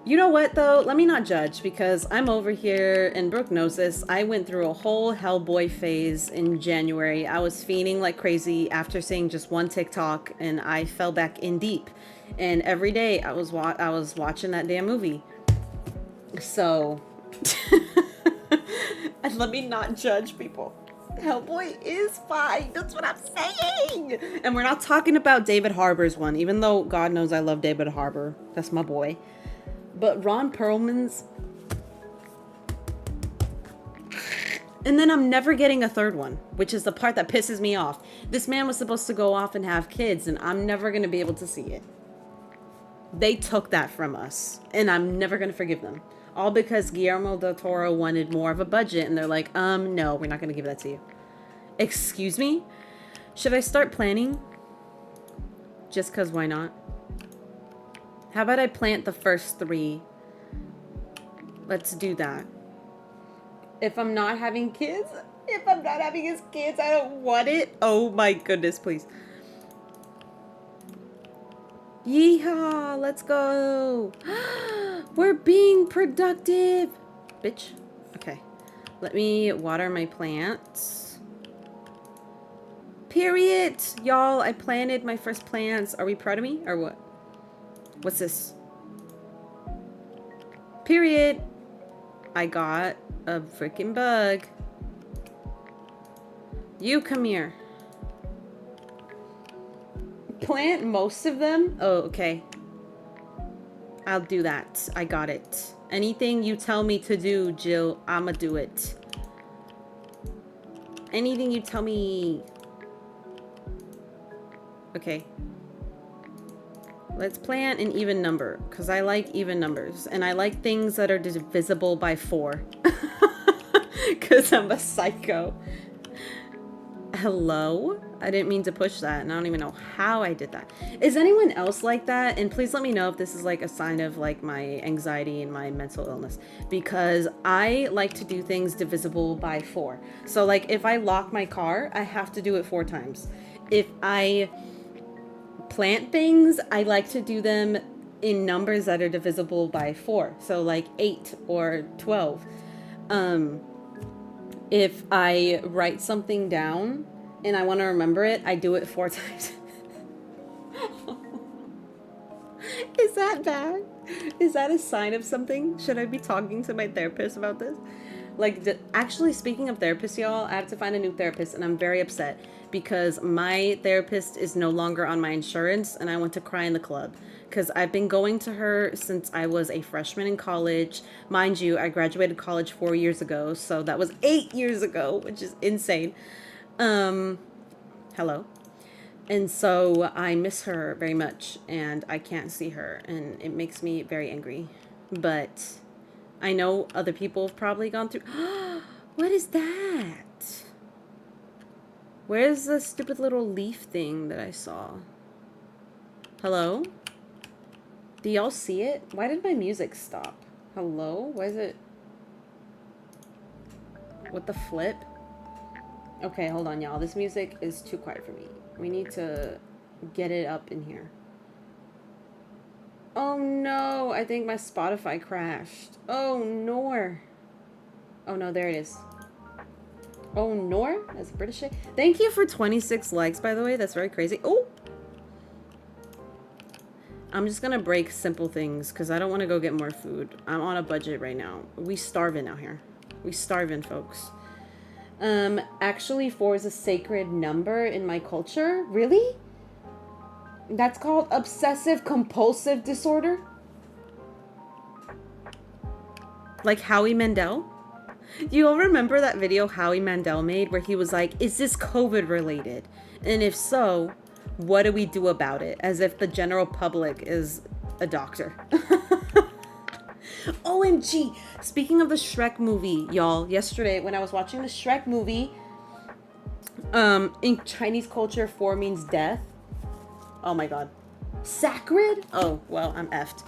You know what, though? Let me not judge. Because I'm over here, and Brooke knows this. I went through a whole Hellboy phase in January. I was fiending like crazy after seeing just one TikTok. And I fell back in deep. And every day I was watching that damn movie. So... and let me not judge people. Hellboy is fine. That's what I'm saying. And we're not talking about David Harbour's one, even though God knows I love David Harbour. That's my boy. But Ron Perlman's. And then I'm never getting a third one, which is the part that pisses me off. This man was supposed to go off and have kids, and I'm never going to be able to see it. They took that from us, and I'm never going to forgive them. All because Guillermo del Toro wanted more of a budget, and they're like, no, we're not going to give that to you. Excuse me? Should I start planning? Just because why not? How about I plant the first 3? Let's do that. If I'm not having kids, I don't want it. Oh my goodness, please. Yeehaw, let's go. We're being productive. Bitch. Okay. Let me water my plants. Period. Y'all, I planted my first plants. Are we proud of me or what? What's this? Period. I got a freaking bug. You come here. Plant most of them? Oh, okay. I'll do that. I got it. Anything you tell me to do, Jill, I'ma do it. Anything you tell me. Okay. Let's plant an even number, because I like even numbers. And I like things that are divisible by 4. Because I'm a psycho. Hello? I didn't mean to push that, and I don't even know how I did that. Is anyone else like that? And please let me know if this is like a sign of like my anxiety and my mental illness, because I like to do things divisible by 4. So like if I lock my car, I have to do it 4 times. If I plant things, I like to do them in numbers that are divisible by 4. So like 8 or 12. If I write something down and I want to remember it, I do it 4 times. Is that bad? Is that a sign of something? Should I be talking to my therapist about this? Like, actually, speaking of therapists, y'all, I have to find a new therapist, and I'm very upset because my therapist is no longer on my insurance, and I want to cry in the club because I've been going to her since I was a freshman in college. Mind you, I graduated college 4 years ago, so that was 8 years ago, which is insane. Hello. And so I miss her very much, and I can't see her, and it makes me very angry. But I know other people have probably gone through. What is that? Where's the stupid little leaf thing that I saw? Hello? Do y'all see it? Why did my music stop? Hello? Why is it? What the flip? Okay, hold on, y'all. This music is too quiet for me. We need to get it up in here. Oh no, I think my Spotify crashed. Oh no. Oh no, there it is. Oh no, that's British shit. Thank you for 26 likes, by the way. That's very crazy. Oh! I'm just gonna break simple things because I don't want to go get more food. I'm on a budget right now. We starving out here. We starving, folks. Actually, 4 is a sacred number in my culture. Really? That's called obsessive compulsive disorder? Like 𝐜𝐤𝐬𝐜𝐸. Do you all remember that video 𝐜𝐤𝐬𝐜𝐸 made where he was like, is this COVID related? And if so, what do we do about it? As if the general public is a doctor. OMG. Speaking of the Shrek movie, y'all, yesterday when I was watching the Shrek movie, in Chinese culture, 4 means death. Oh my god. Sacred? Oh, well, I'm effed.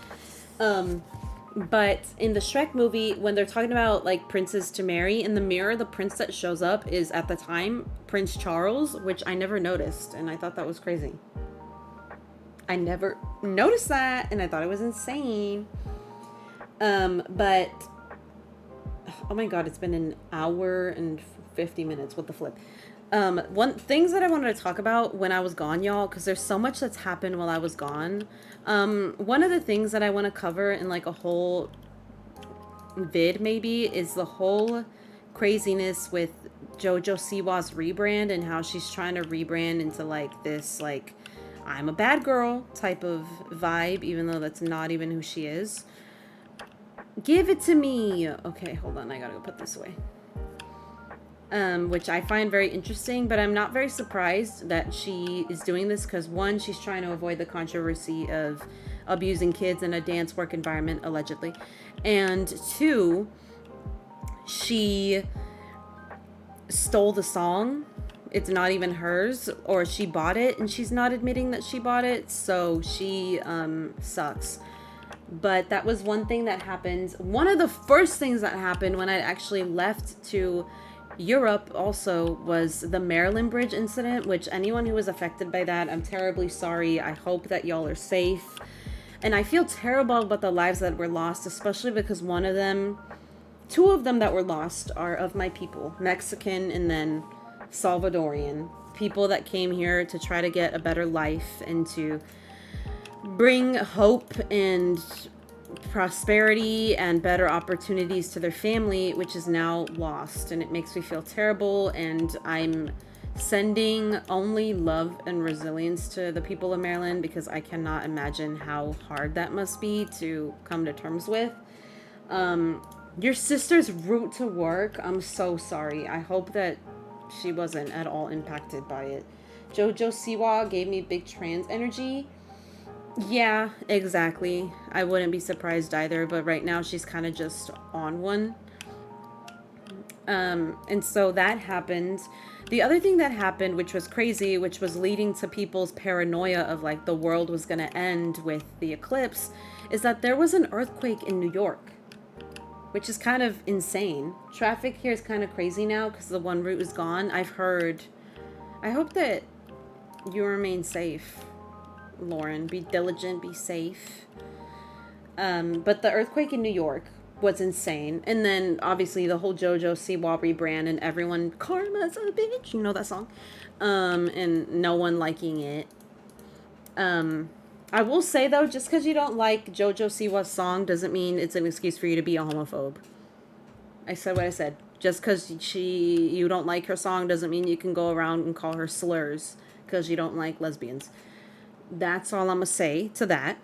But in the Shrek movie, when they're talking about like princes to marry, in the mirror, the prince that shows up is at the time Prince Charles, which I never noticed, and I thought that was crazy. I never noticed that, and I thought it was insane. But oh my god, it's been an hour and 50 minutes. What the flip? Things that I wanted to talk about when I was gone, y'all, because there's so much that's happened while I was gone. One of the things that I want to cover in like a whole vid maybe is the whole craziness with JoJo Siwa's rebrand and how she's trying to rebrand into like this like I'm a bad girl type of vibe, even though that's not even who she is. Give it to me. Okay, hold on, I gotta go put this away. Which I find very interesting, but I'm not very surprised that she is doing this because, one, she's trying to avoid the controversy of abusing kids in a dance work environment, allegedly. And two, she stole the song. It's not even hers, or she bought it and she's not admitting that she bought it, so she sucks. But that was one thing that happened. One of the first things that happened when I actually left to Europe also was the Maryland Bridge incident, which anyone who was affected by that, I'm terribly sorry. I hope that y'all are safe. And I feel terrible about the lives that were lost, especially because two of them that were lost are of my people, Mexican and then Salvadorian. People that came here to try to get a better life and to bring hope and prosperity and better opportunities to their family, which is now lost, and it makes me feel terrible. And I'm sending only love and resilience to the people of Maryland because I cannot imagine how hard that must be to come to terms with. Your sister's route to work, I'm so sorry. I hope that she wasn't at all impacted by it. JoJo Siwa gave me big trans energy. Yeah, exactly. I wouldn't be surprised either, but right now she's kind of just on one. And so that happened. The other thing that happened, which was crazy, which was leading to people's paranoia of like the world was going to end with the eclipse, is that there was an earthquake in New York, which is kind of insane. Traffic here is kind of crazy now because the one route is gone. I've heard. I hope that you remain safe, Lauren. Be diligent, be safe. But the earthquake in New York was insane. And then obviously the whole JoJo Siwa rebrand and everyone, karma's a bitch, you know that song. And no one liking it. I will say though, just because you don't like JoJo Siwa's song doesn't mean it's an excuse for you to be a homophobe. I said what I said. Just because you don't like her song doesn't mean you can go around and call her slurs because you don't like lesbians. That's all I'm gonna say to that.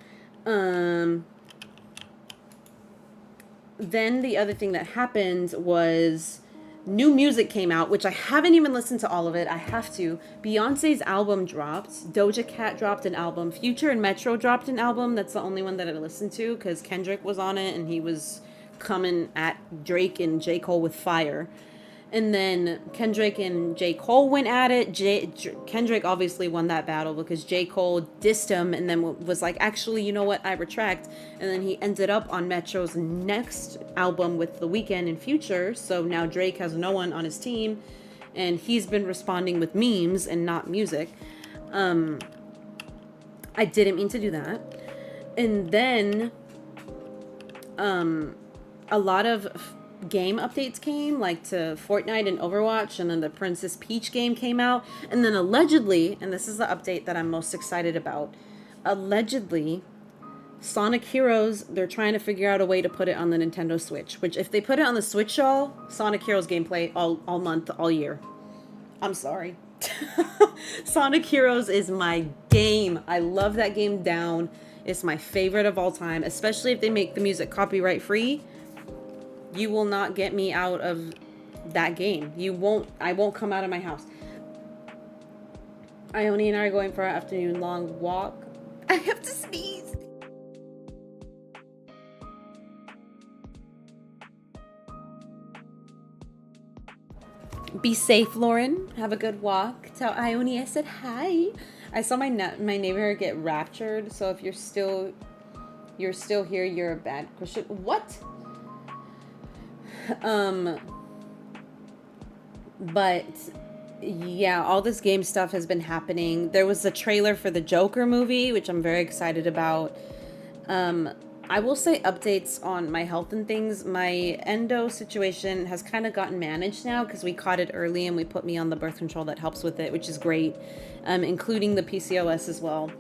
Then the other thing that happened was new music came out, which I haven't even listened to all of it. I have to. Beyonce's album dropped. Doja Cat dropped an album. Future and Metro dropped an album. That's the only one that I listened to because Kendrick was on it and he was coming at Drake and J. Cole with fire. And then Kendrick and J. Cole went at it. Kendrick obviously won that battle because J. Cole dissed him and then was like, actually, you know what? I retract. And then he ended up on Metro's next album with The Weeknd and Future. So now Drake has no one on his team. And he's been responding with memes and not music. I didn't mean to do that. And then a lot of game updates came, like to Fortnite and Overwatch, and then the Princess Peach game came out, and then allegedly, and this is the update that I'm most excited about, allegedly Sonic Heroes, they're trying to figure out a way to put it on the Nintendo Switch. Which, if they put it on the Switch, y'all, Sonic Heroes gameplay all month, all year. I'm sorry. Sonic Heroes is my game. I love that game down. It's my favorite of all time, especially if they make the music copyright free. You will not get me out of that game. I won't come out of my house. Ione and I are going for our afternoon long walk. I have to sneeze. Be safe, Lauren. Have a good walk. Tell Ione I said hi. I saw my neighbor get raptured. So if you're still here, you're a bad Christian. What? But yeah, all this game stuff has been happening. There was a trailer for the Joker movie, which I'm very excited about. I will say updates on my health and things. My endo situation has kind of gotten managed now because we caught it early and we put me on the birth control that helps with it, which is great, including the PCOS as well.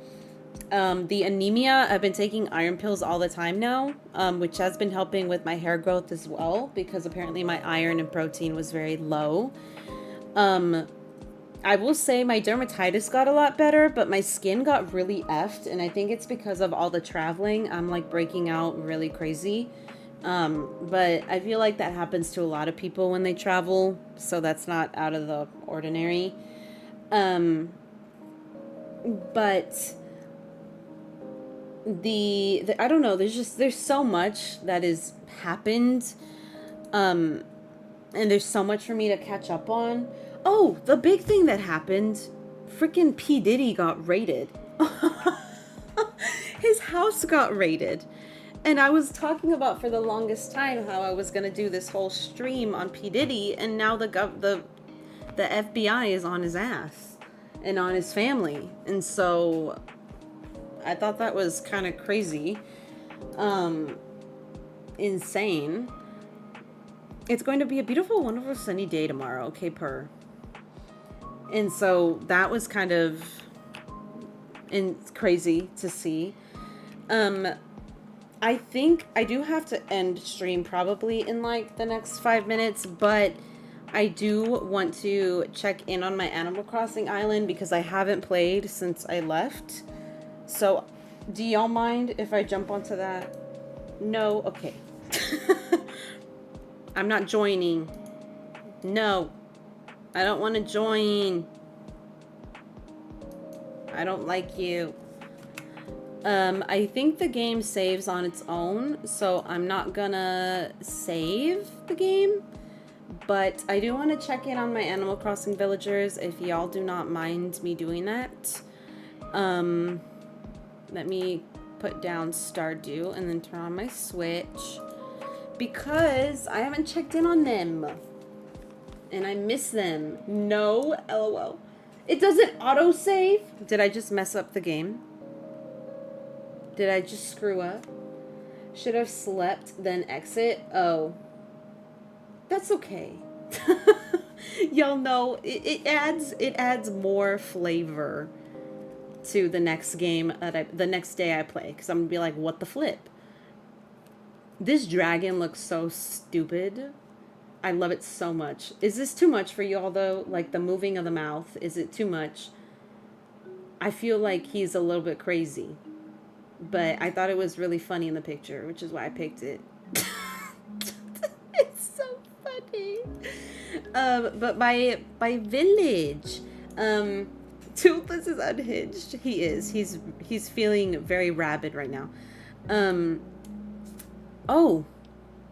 The anemia, I've been taking iron pills all the time now, which has been helping with my hair growth as well, because apparently my iron and protein was very low. I will say my dermatitis got a lot better, but my skin got really effed, and I think it's because of all the traveling. I'm like breaking out really crazy. But I feel like that happens to a lot of people when they travel, so that's not out of the ordinary. But I don't know, there's so much that has happened, and there's so much for me to catch up on. Oh, the big thing that happened, freaking P. Diddy got raided. His house got raided. And I was talking about for the longest time how I was going to do this whole stream on P. Diddy, and now the FBI is on his ass and on his family. And so I thought that was kind of crazy. Insane. It's going to be a beautiful, wonderful, sunny day tomorrow. Okay, purr. And so that was kind of crazy to see. I think I do have to end stream probably in like the next 5 minutes, but I do want to check in on my Animal Crossing island because I haven't played since I left. So do y'all mind if I jump onto that? No? Okay. I'm not joining. No. I don't want to join. I don't like you. I think the game saves on its own, so I'm not gonna save the game. But I do want to check in on my Animal Crossing villagers if y'all do not mind me doing that. Let me put down Stardew and then turn on my Switch, because I haven't checked in on them and I miss them. No, LOL. It doesn't auto-save? Did I just mess up the game? Did I just screw up? Should have slept, then exit? Oh. That's okay. Y'all know, it adds more flavor to the next game, the next day I play. Because I'm going to be like, what the flip? This dragon looks so stupid. I love it so much. Is this too much for y'all though? Like the moving of the mouth, is it too much? I feel like he's a little bit crazy. But I thought it was really funny in the picture, which is why I picked it. It's so funny. But my village, Toothless is unhinged. He is. He's feeling very rabid right now. Oh.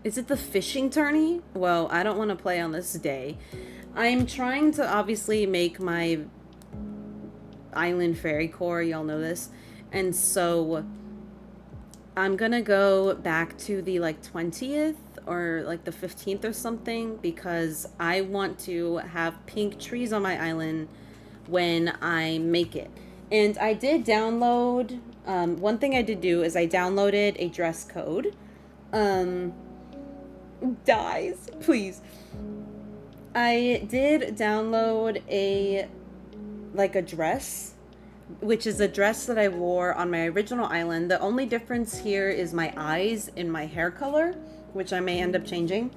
Is it the fishing tourney? Well, I don't want to play on this day. I'm trying to obviously make my island fairy core. Y'all know this. And so I'm going to go back to the like 20th or like the 15th or something, because I want to have pink trees on my island when I make it. And I did download, one thing I did do is I downloaded a dress code. Dies, please. I did download a dress which is a dress that I wore on my original island. The only difference here is my eyes and my hair color, which I may end up changing.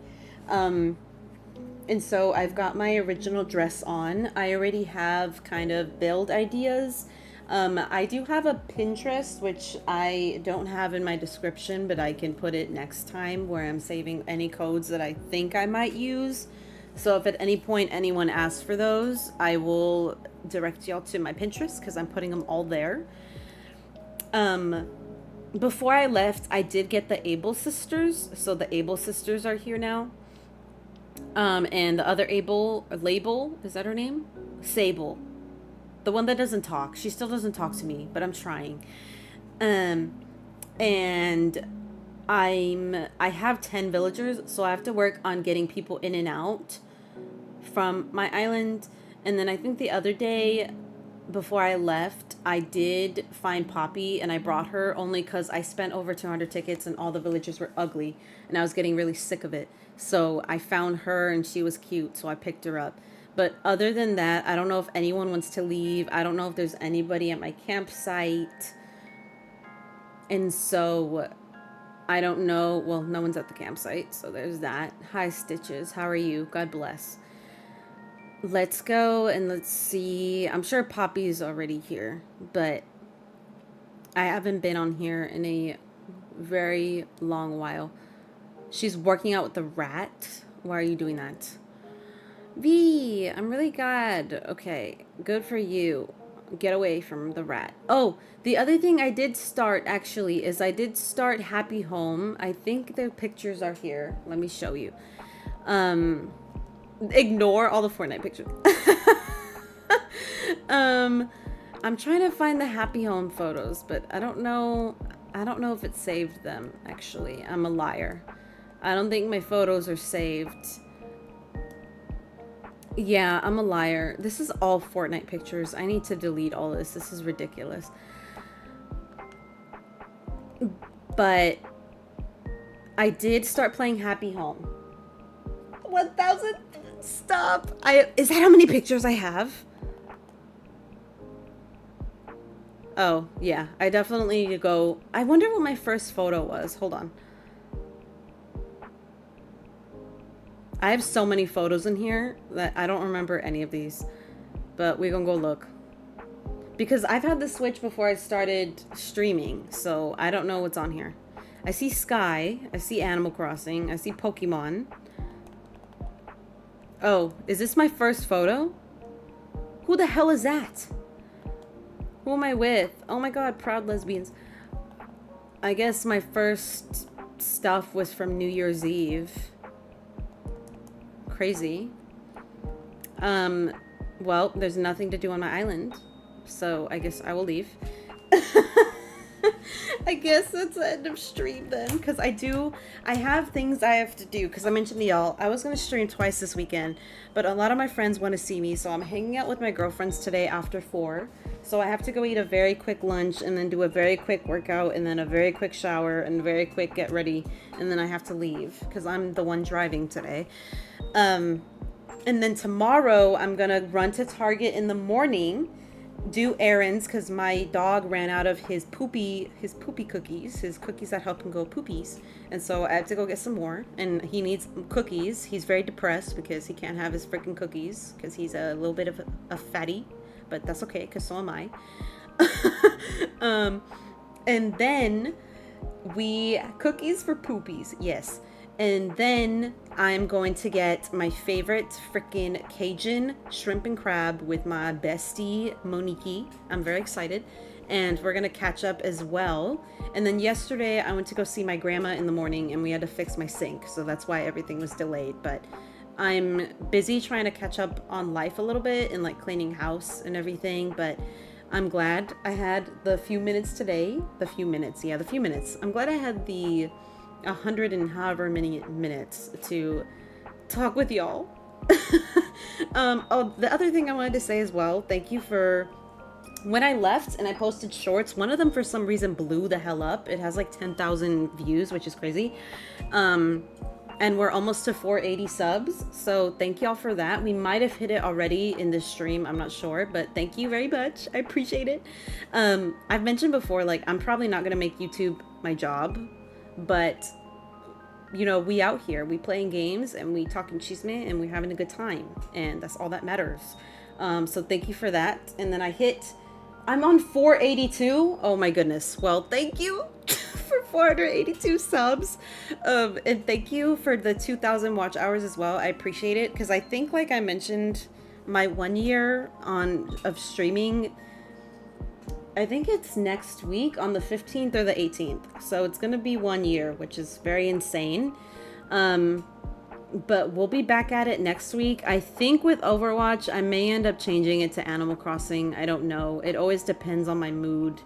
And so I've got my original dress on. I already have kind of build ideas. I do have a Pinterest, which I don't have in my description, but I can put it next time, where I'm saving any codes that I think I might use. So if at any point anyone asks for those, I will direct y'all to my Pinterest, because I'm putting them all there. Before I left, I did get the 𝐜𝐫𝐞𝐝 sisters. So the 𝐜𝐫𝐝 sisters are here now. And the other label, is that her name? 𝐜𝐫𝐞𝐝. The one that doesn't talk. She still doesn't talk to me, but I'm trying. And I have 10 villagers, so I have to work on getting people in and out from my island. And then I think the other day before I left, I did find Poppy, and I brought her only because I spent over 200 tickets and all the villagers were ugly and I was getting really sick of it. So I found her and she was cute, so I picked her up. But other than that, I don't know if anyone wants to leave. I don't know if there's anybody at my campsite. And so I don't know. Well, no one's at the campsite, so there's that. Hi, Stitches. How are you? God bless. Let's go and let's see. I'm sure Poppy's already here, but I haven't been on here in a very long while. She's working out with the rat. Why are you doing that? V, I'm really glad. Okay, good for you. Get away from the rat. Oh, the other thing I did start, actually, is I did start Happy Home. I think the pictures are here. Let me show you. Ignore all the Fortnite pictures. I'm trying to find the Happy Home photos, but I don't know if it saved them, actually. I'm a liar. I don't think my photos are saved. Yeah, I'm a liar. This is all Fortnite pictures. I need to delete all this. This is ridiculous. But I did start playing Happy Home. 1,000. Stop. Is that how many pictures I have? Oh, yeah. I definitely need to go. I wonder what my first photo was. Hold on. I have so many photos in here that I don't remember any of these, but we're gonna go look. Because I've had the Switch before I started streaming, so I don't know what's on here. I see Sky, I see Animal Crossing, I see Pokemon. Oh, is this my first photo? Who the hell is that? Who am I with? Oh my god, proud lesbians. I guess my first stuff was from New Year's Eve. Crazy. Well, there's nothing to do on my island, so I guess I will leave. I guess that's the end of stream then, because I have things I have to do, because I mentioned to y'all, I was going to stream twice this weekend, but a lot of my friends want to see me, so I'm hanging out with my girlfriends today after 4, so I have to go eat a very quick lunch, and then do a very quick workout, and then a very quick shower, and a very quick get ready, and then I have to leave, because I'm the one driving today. And then tomorrow, I'm going to run to Target in the morning, do errands, because my dog ran out of his poopy cookies, his cookies that help him go poopies, and so I have to go get some more, and he needs cookies. He's very depressed because he can't have his freaking cookies because he's a little bit of a fatty, but that's okay because so am I. And then cookies for poopies, yes. And then I'm going to get my favorite freaking Cajun shrimp and crab with my bestie Monique. I'm very excited. And we're going to catch up as well. And then yesterday I went to go see my grandma in the morning and we had to fix my sink. So that's why everything was delayed. But I'm busy trying to catch up on life a little bit and like cleaning house and everything. But I'm glad I had the few minutes today. The few minutes. I'm glad I had the 100 and however many minutes to talk with y'all. Oh, the other thing I wanted to say as well, thank you for when I left and I posted shorts, one of them for some reason blew the hell up. It has like 10,000 views, which is crazy. And we're almost to 480 subs, so thank y'all for that. We might have hit it already in this stream, I'm not sure, but thank you very much. I appreciate it. I've mentioned before, like, I'm probably not gonna make YouTube my job, but you know, we out here, we playing games and we talking chisme and we're having a good time, and that's all that matters. So thank you for that. And then I'm on 482. Oh my goodness. Well, thank you for 482 subs. And thank you for the 2,000 watch hours as well. I appreciate it, because I think, like I mentioned, my 1 year of streaming, I think it's next week on the 15th or the 18th. So it's gonna be 1 year, which is very insane. But we'll be back at it next week. I think with Overwatch, I may end up changing it to Animal Crossing. I don't know. It always depends on my mood.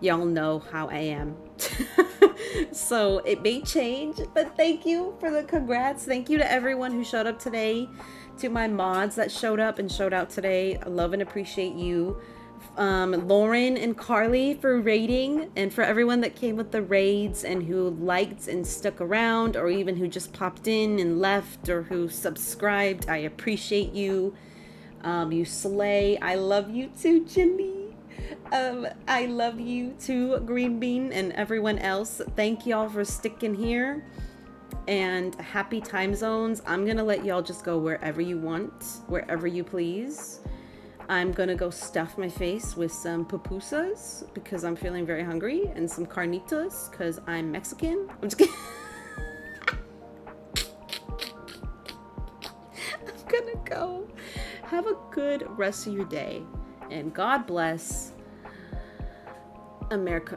Y'all know how I am. So it may change, but thank you for the congrats. Thank you to everyone who showed up today, to my mods that showed up and showed out today. I love and appreciate you. Lauren and Carly for raiding, and for everyone that came with the raids and who liked and stuck around, or even who just popped in and left, or who subscribed. I appreciate you. You slay. I love you too, Jimmy. I love you too, Green Bean, and everyone else. Thank y'all for sticking here, and happy time zones. I'm gonna let y'all just go wherever you want, wherever you please. I'm gonna go stuff my face with some pupusas because I'm feeling very hungry, and some carnitas because I'm Mexican. I'm just kidding. I'm gonna go. Have a good rest of your day, and God bless America.